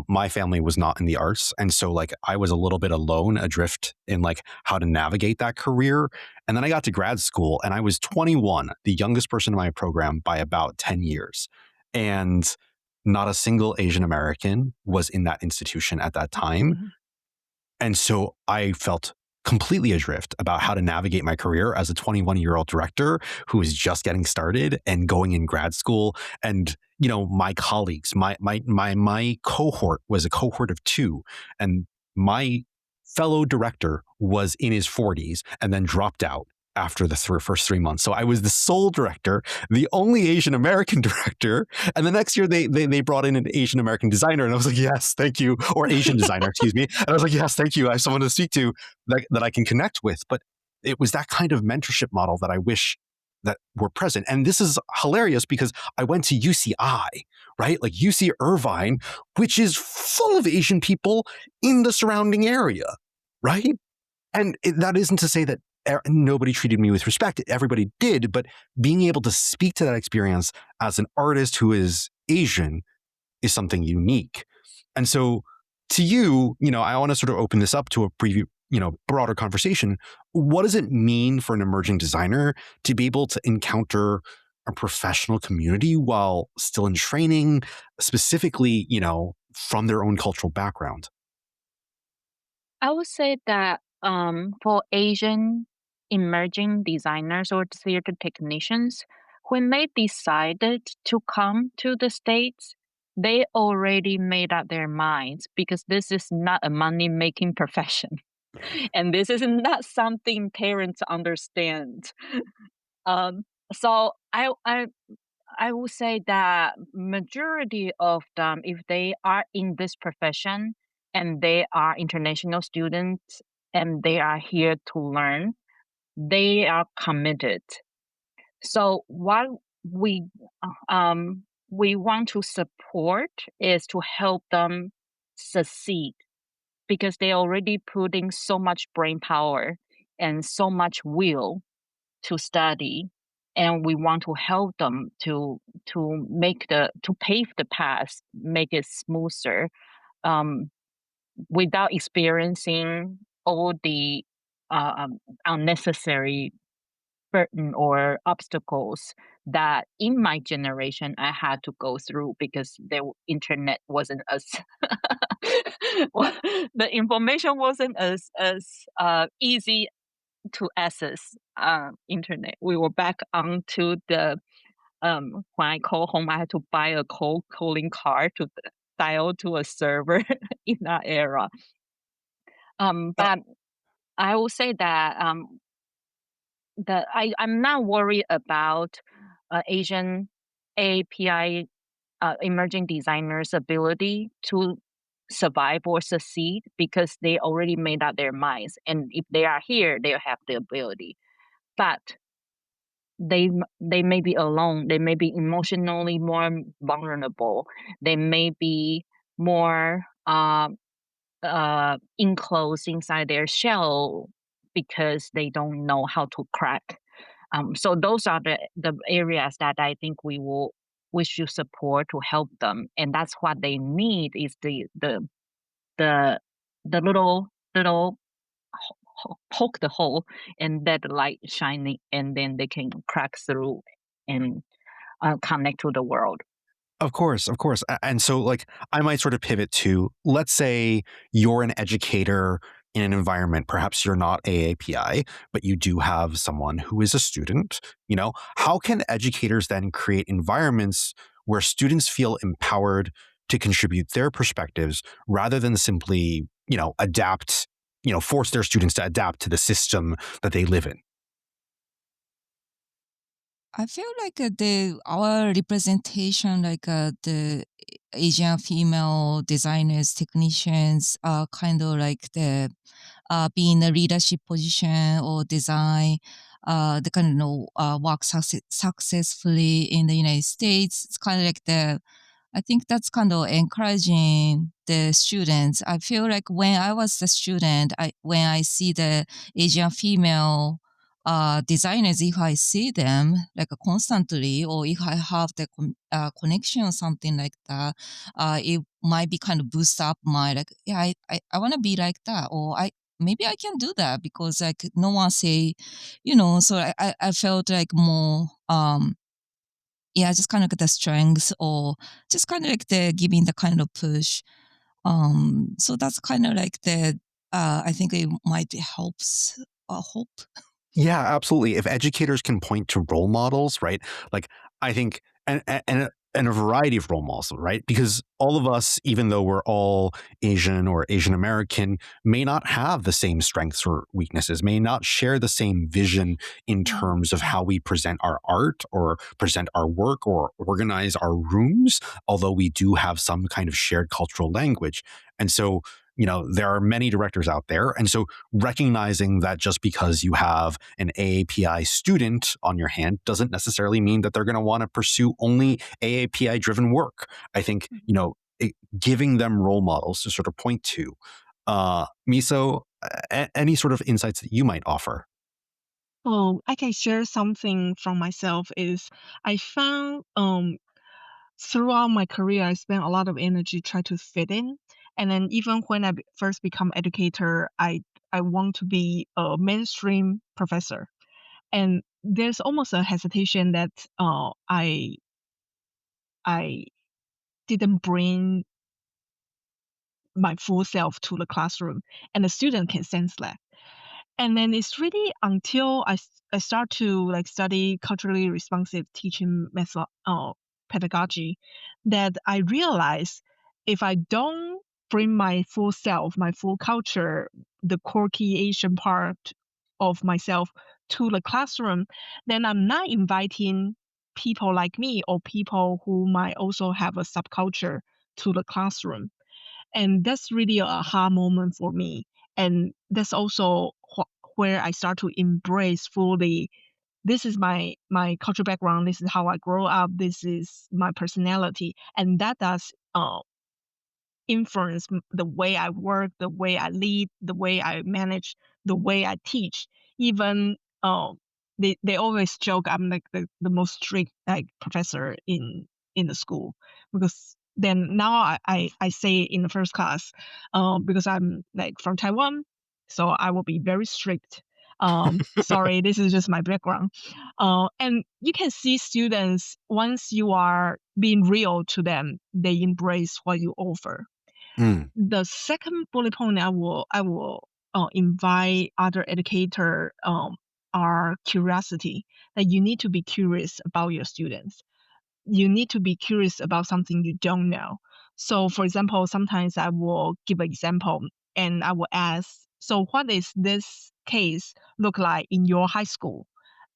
My family was not in the arts. And so I was a little bit alone, adrift in how to navigate that career. And then I got to grad school and I was 21, the youngest person in my program by about 10 years. And not a single Asian American was in that institution at that time. Mm-hmm. And so I felt completely adrift about how to navigate my career as a 21-year-old director who is just getting started and going in grad school. And, my colleagues, my cohort was a cohort of 2, and my fellow director was in his 40s and then dropped out after the first 3 months. So I was the sole director, the only Asian American director. And the next year they brought in an Asian American designer. And I was like, yes, thank you. Or Asian designer, excuse me. And I was like, yes, thank you. I have someone to speak to that I can connect with. But it was that kind of mentorship model that I wish that were present. And this is hilarious because I went to UCI, right? UC Irvine, which is full of Asian people in the surrounding area, right? And that isn't to say that nobody treated me with respect. Everybody did, but being able to speak to that experience as an artist who is Asian is something unique. And so to you, I want to sort of open this up to a preview, broader conversation. What does it mean for an emerging designer to be able to encounter a professional community while still in training, specifically, from their own cultural background? I would say that for Asian emerging designers or theater technicians, when they decided to come to the States, they already made up their minds because this is not a money-making profession. And this is not something parents understand. So I will say that majority of them, if they are in this profession and they are international students and they are here to learn, they are committed. So what we we want to support is to help them succeed because they already putting so much brain power and so much will to study, and we want to help them to pave the path, make it smoother, um, without experiencing all the unnecessary burden or obstacles that in my generation I had to go through because the internet wasn't as well, the information wasn't as easy to access internet. We were back onto the when I call home, I had to buy a cold calling card to dial to a server in that era. But I will say that I'm not worried about Asian API emerging designers' ability to survive or succeed because they already made up their minds, and if they are here, they have the ability. But they may be alone. They may be emotionally more vulnerable. They may be more enclosed inside their shell because they don't know how to crack. So those are the areas that I think we should support to help them, and that's what they need is the little poke the hole and let the light shining, and then they can crack through and connect to the world. Of course, of course. And so, like, I might sort of pivot to, let's say you're an educator in an environment, perhaps you're not AAPI, but you do have someone who is a student, how can educators then create environments where students feel empowered to contribute their perspectives rather than simply, adapt, force their students to adapt to the system that they live in? I feel like our representation, like the Asian female designers, technicians, are kind of like the be in a leadership position or design, the kind of work successfully in the United States. It's kind of like I think that's kind of encouraging the students. I feel like when I was a student, when I see the Asian female designers, if I see them like constantly, or if I have the connection or something like that, it might be kind of boost up my like, yeah, I want to be like that, or maybe I can do that because like no one say, so I felt like more yeah, just kind of like the strength or just kind of like the giving the kind of push. So that's kind of like I think it might helps hope. Yeah, absolutely. If educators can point to role models, right? Like, I think, and a variety of role models, right? Because all of us, even though we're all Asian or Asian American, may not have the same strengths or weaknesses, may not share the same vision in terms of how we present our art or present our work or organize our rooms, although we do have some kind of shared cultural language. And so, there are many directors out there. And so recognizing that just because you have an AAPI student on your hand doesn't necessarily mean that they're going to want to pursue only AAPI driven work. I think, giving them role models to sort of point to. Miso, any sort of insights that you might offer? Oh, I can share something from myself is I found throughout my career, I spent a lot of energy trying to fit in. And then even when I first become educator, I want to be a mainstream professor. And there's almost a hesitation that I didn't bring my full self to the classroom, and the student can sense that. And then it's really until I start to like study culturally responsive teaching method pedagogy that I realize if I don't bring my full self, my full culture, the quirky Asian part of myself to the classroom, then I'm not inviting people like me or people who might also have a subculture to the classroom. And that's really a aha moment for me. And that's also where I start to embrace fully, this is my cultural background, this is how I grow up, this is my personality. And that does influence the way I work, the way I lead, the way I manage, the way I teach. Even they always joke I'm like the most strict like professor in the school, because then now I say in the first class, because I'm like from Taiwan, so I will be very strict. Sorry, this is just my background. And you can see students, once you are being real to them, they embrace what you offer. The second bullet point I will invite other educator are curiosity. That you need to be curious about your students. You need to be curious about something you don't know. So, for example, sometimes I will give an example and I will ask, so what is this case look like in your high school,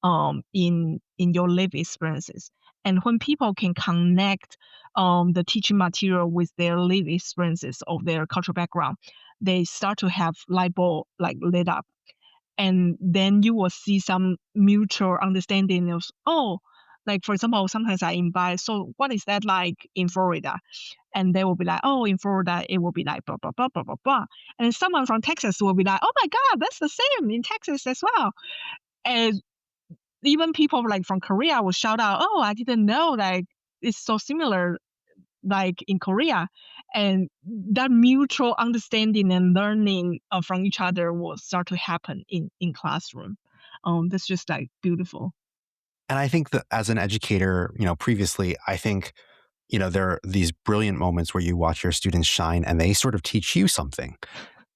in your lived experiences? And when people can connect the teaching material with their lived experiences of their cultural background, they start to have light bulb like lit up. And then you will see some mutual understanding of, oh, like for example, sometimes I invite, so what is that like in Florida? And they will be like, oh, in Florida, it will be like blah, blah, blah, blah, blah, blah. And someone from Texas will be like, oh my God, that's the same in Texas as well. And even people like from Korea will shout out, oh, I didn't know like it's so similar like in Korea. And that mutual understanding and learning from each other will start to happen in classroom. That's just like beautiful. And I think that as an educator, previously, I think, there are these brilliant moments where you watch your students shine and they sort of teach you something.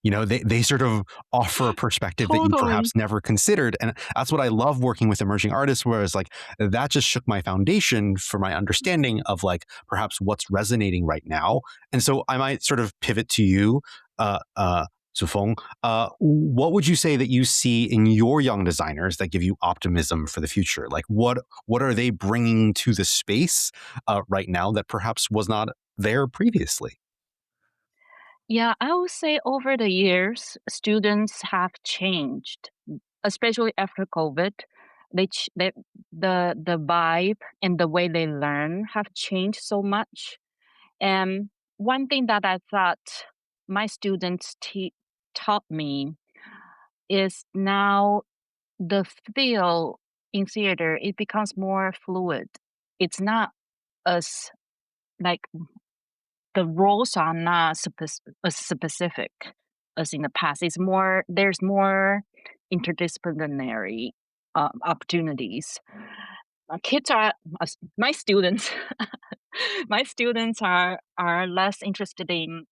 They sort of offer a perspective that you Totally. perhaps never considered. And that's what I love working with emerging artists, whereas like that just shook my foundation for my understanding of like perhaps what's resonating right now. And so I might sort of pivot to you, Szu-Feng. What would you say that you see in your young designers that give you optimism for the future? Like what are they bringing to the space right now that perhaps was not there previously? Yeah, I would say over the years, students have changed, especially after COVID. The vibe and the way they learn have changed so much. And one thing that I thought my students taught me is now the feel in theater, it becomes more fluid. It's not as like the roles are not as specific as in the past. There's more interdisciplinary opportunities. Kids are my students. My students are less interested in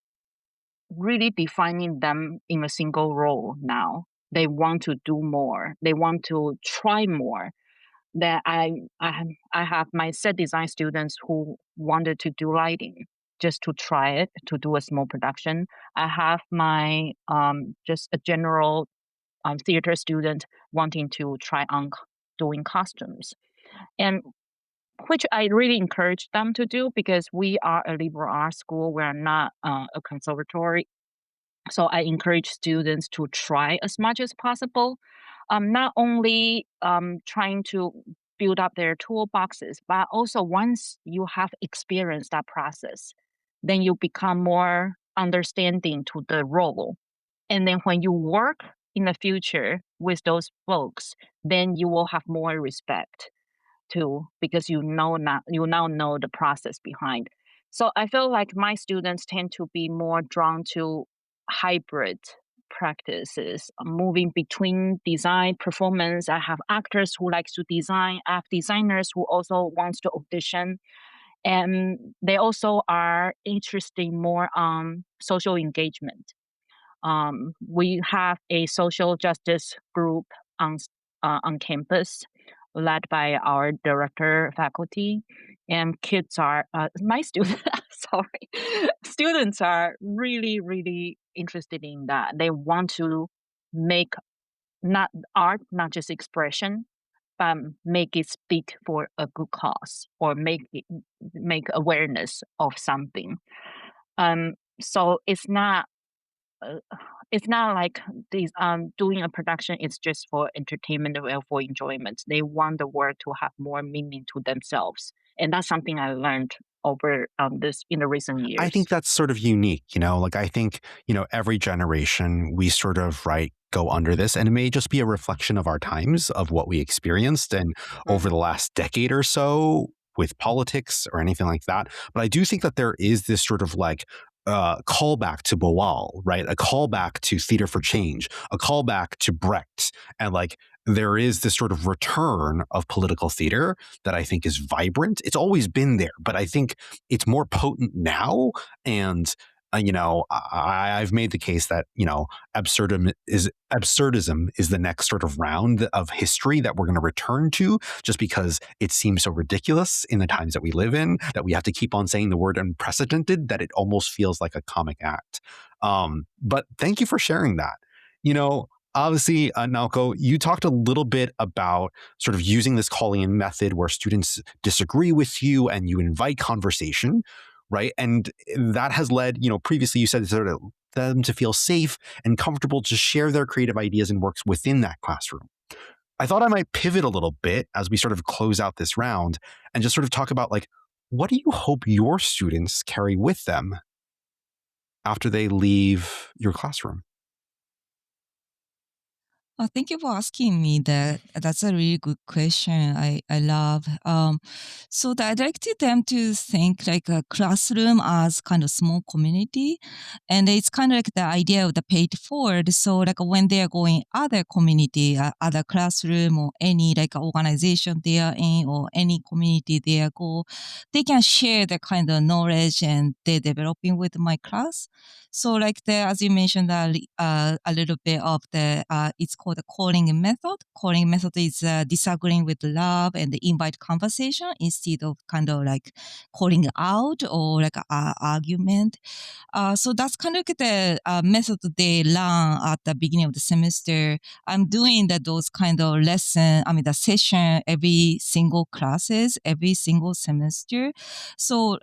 really defining them in a single role now. They want to do more. They want to try more. That I have my set design students who wanted to do lighting just to try it, to do a small production. I have my just a general theater student wanting to try on doing costumes, and which I really encourage them to do because we are a liberal arts school. We are not a conservatory. So I encourage students to try as much as possible, not only trying to build up their toolboxes, but also once you have experienced that process, then you become more understanding to the role. And then when you work in the future with those folks, then you will have more respect too, because you now know the process behind. So I feel like my students tend to be more drawn to hybrid practices, moving between design, performance. I have actors who likes to design. I have designers who also wants to audition. And they also are interested more on social engagement. We have a social justice group on campus led by our director faculty, and kids are my students. Sorry, students are really, really interested in that. They want to make not art, not just expression, but make it speak for a good cause or make awareness of something. So it's not like these doing a production is just for entertainment or for enjoyment. They want the work to have more meaning to themselves, and that's something I learned over this in the recent years. I think that's sort of unique, like I think, every generation we sort of, go under this, and it may just be a reflection of our times, of what we experienced and over the last decade or so with politics or anything like that. But I do think that there is this sort of callback to Boal, right? A callback to Theater for Change, a callback to Brecht. And there is this sort of return of political theater that I think is vibrant. It's always been there, but I think it's more potent now. And I've made the case that absurdism is the next sort of round of history that we're going to return to, just because it seems so ridiculous in the times that we live in that we have to keep on saying the word unprecedented that it almost feels like a comic act. But thank you for sharing that. Obviously, Naoko, you talked a little bit about sort of using this calling-in method where students disagree with you and you invite conversation. Right. And that has led, previously you said sort of them to feel safe and comfortable to share their creative ideas and works within that classroom. I thought I might pivot a little bit as we sort of close out this round and just sort of talk about what do you hope your students carry with them after they leave your classroom? Thank you for asking me that. That's a really good question. I love. So I directed them to think like a classroom as kind of small community, and it's kind of like the idea of the pay it forward. So when they are going other community, other classroom or any organization they are in or any community they are go, they can share the kind of knowledge and they're developing with my class. So as you mentioned a little bit of the it's called the calling method. Calling method is disagreeing with love and invite conversation instead of kind of calling out or argument. So that's kind of the method they learn at the beginning of the semester. I'm doing those kind of the session every single classes, every single semester. So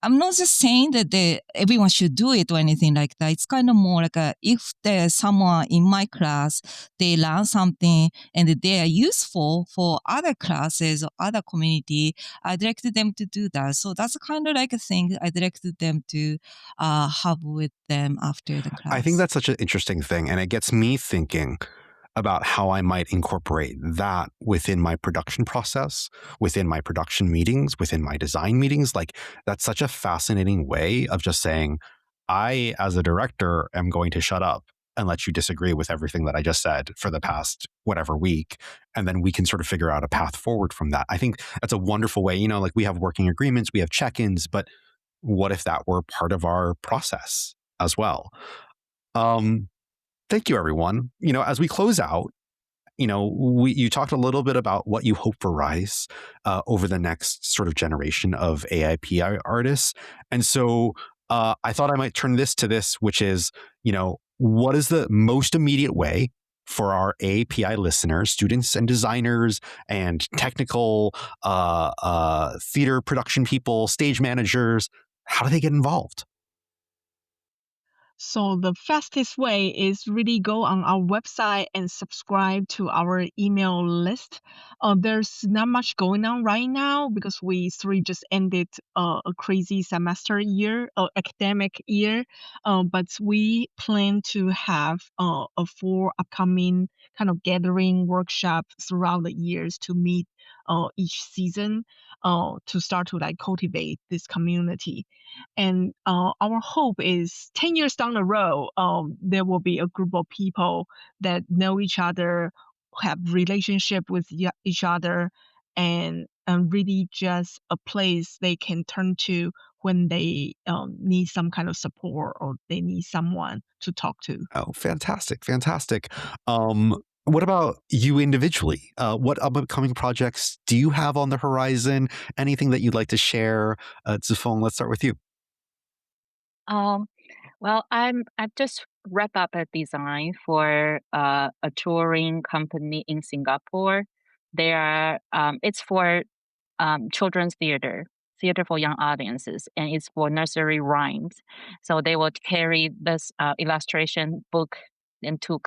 I'm not just saying that everyone should do it or anything like that. It's kind of more if there's someone in my class, they learn something and they are useful for other classes or other community, I directed them to do that. So that's kind of a thing I directed them to have with them after the class. I think that's such an interesting thing. And it gets me thinking about how I might incorporate that within my production process, within my production meetings, within my design meetings. That's such a fascinating way of just saying, I, as a director, am going to shut up and let you disagree with everything that I just said for the past whatever week. And then we can sort of figure out a path forward from that. I think that's a wonderful way. We have working agreements, we have check-ins, but what if that were part of our process as well? Thank you, everyone. As we close out, you talked a little bit about what you hope for R.I.S.E over the next sort of generation of AIP artists. And so I thought I might turn this to this, which is, what is the most immediate way for our AAPI listeners, students and designers and technical theater production people, stage managers, how do they get involved? So the fastest way is really go on our website and subscribe to our email list. There's not much going on right now because we just ended a crazy semester year, academic year. But we plan to have a 4 upcoming kind of gathering workshop throughout the years to meet each season to start to cultivate this community. And our hope is 10 years down the road, there will be a group of people that know each other, have relationship with each other, and really just a place they can turn to when they need some kind of support or they need someone to talk to. Oh, fantastic. Fantastic. What about you individually? What upcoming projects do you have on the horizon? Anything that you'd like to share? Szu-Feng, let's start with you. Um, well, I've just wrapped up a design for a touring company in Singapore. It's for children's theater for young audiences, and it's for nursery rhymes. So they will carry this illustration book into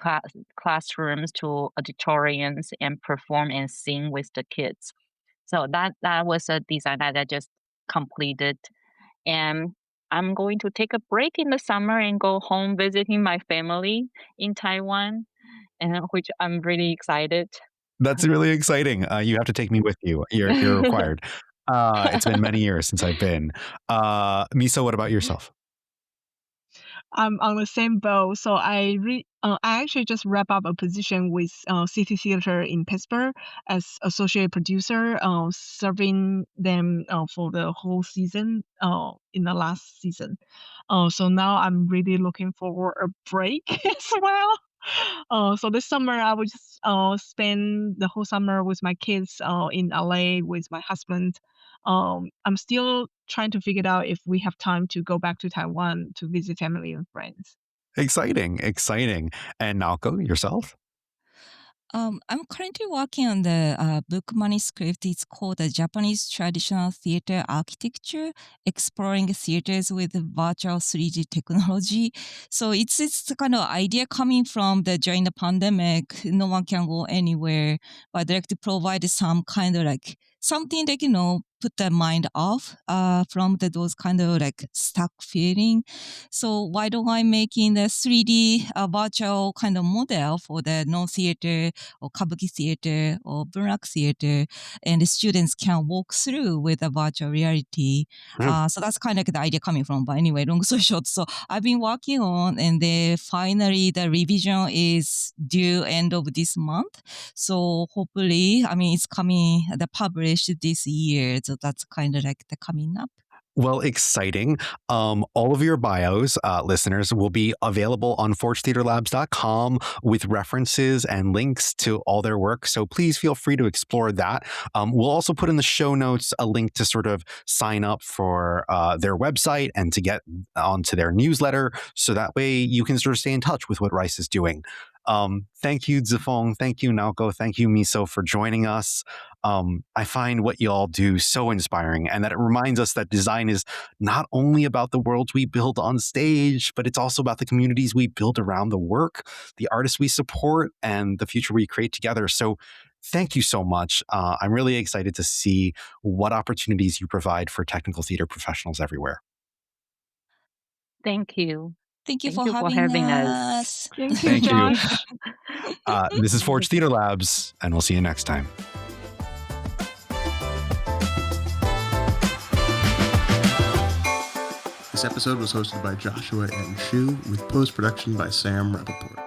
classrooms to auditoriums and perform and sing with the kids. So that was a design that I just completed, and I'm going to take a break in the summer and go home visiting my family in Taiwan, and which I'm really excited. That's really exciting. You have to take me with you. You're required. It's been many years since I've been. Miso, what about yourself? I'm on the same boat. So I actually just wrap up a position with City Theater in Pittsburgh as associate producer, serving them for the whole season in the last season. So now I'm really looking for a break as well. So this summer I will just spend the whole summer with my kids in LA with my husband. I'm still trying to figure out if we have time to go back to Taiwan to visit family and friends. Exciting, exciting. And Naoko, yourself? I'm currently working on the book manuscript. It's called the Japanese Traditional Theater Architecture, Exploring Theaters with Virtual 3D Technology. So it's the kind of idea coming from during the pandemic, no one can go anywhere, but I'd like to provide some kind of like something that, put the mind off from those kind of like stuck feeling. So why don't I making the 3D virtual kind of model for the non-theater or kabuki theater or bunraku theater, and the students can walk through with a virtual reality. So that's kind of like the idea coming from. But anyway, long story short, so I've been working on, and finally the revision is due end of this month. So hopefully, it's coming, published this year. So that's kind of like the coming up. Well, exciting. All of your bios, listeners, will be available on forgetheaterlabs.com with references and links to all their work. So please feel free to explore that. We'll also put in the show notes a link to sort of sign up for their website and to get onto their newsletter. So that way you can sort of stay in touch with what R.I.S.E is doing. Thank you, Szu-Feng. Thank you, Naoko. Thank you, Miso, for joining us. I find what you all do so inspiring, and that it reminds us that design is not only about the worlds we build on stage, but it's also about the communities we build around the work, the artists we support, and the future we create together. So thank you so much. I'm really excited to see what opportunities you provide for technical theater professionals everywhere. Thank you. Thank you Thank for you for having having us. Thank you, Thank you. Josh. This is Forge Theater Labs, and we'll see you next time. This episode was hosted by Joshua N Hsu with post-production by Sam Rapaport.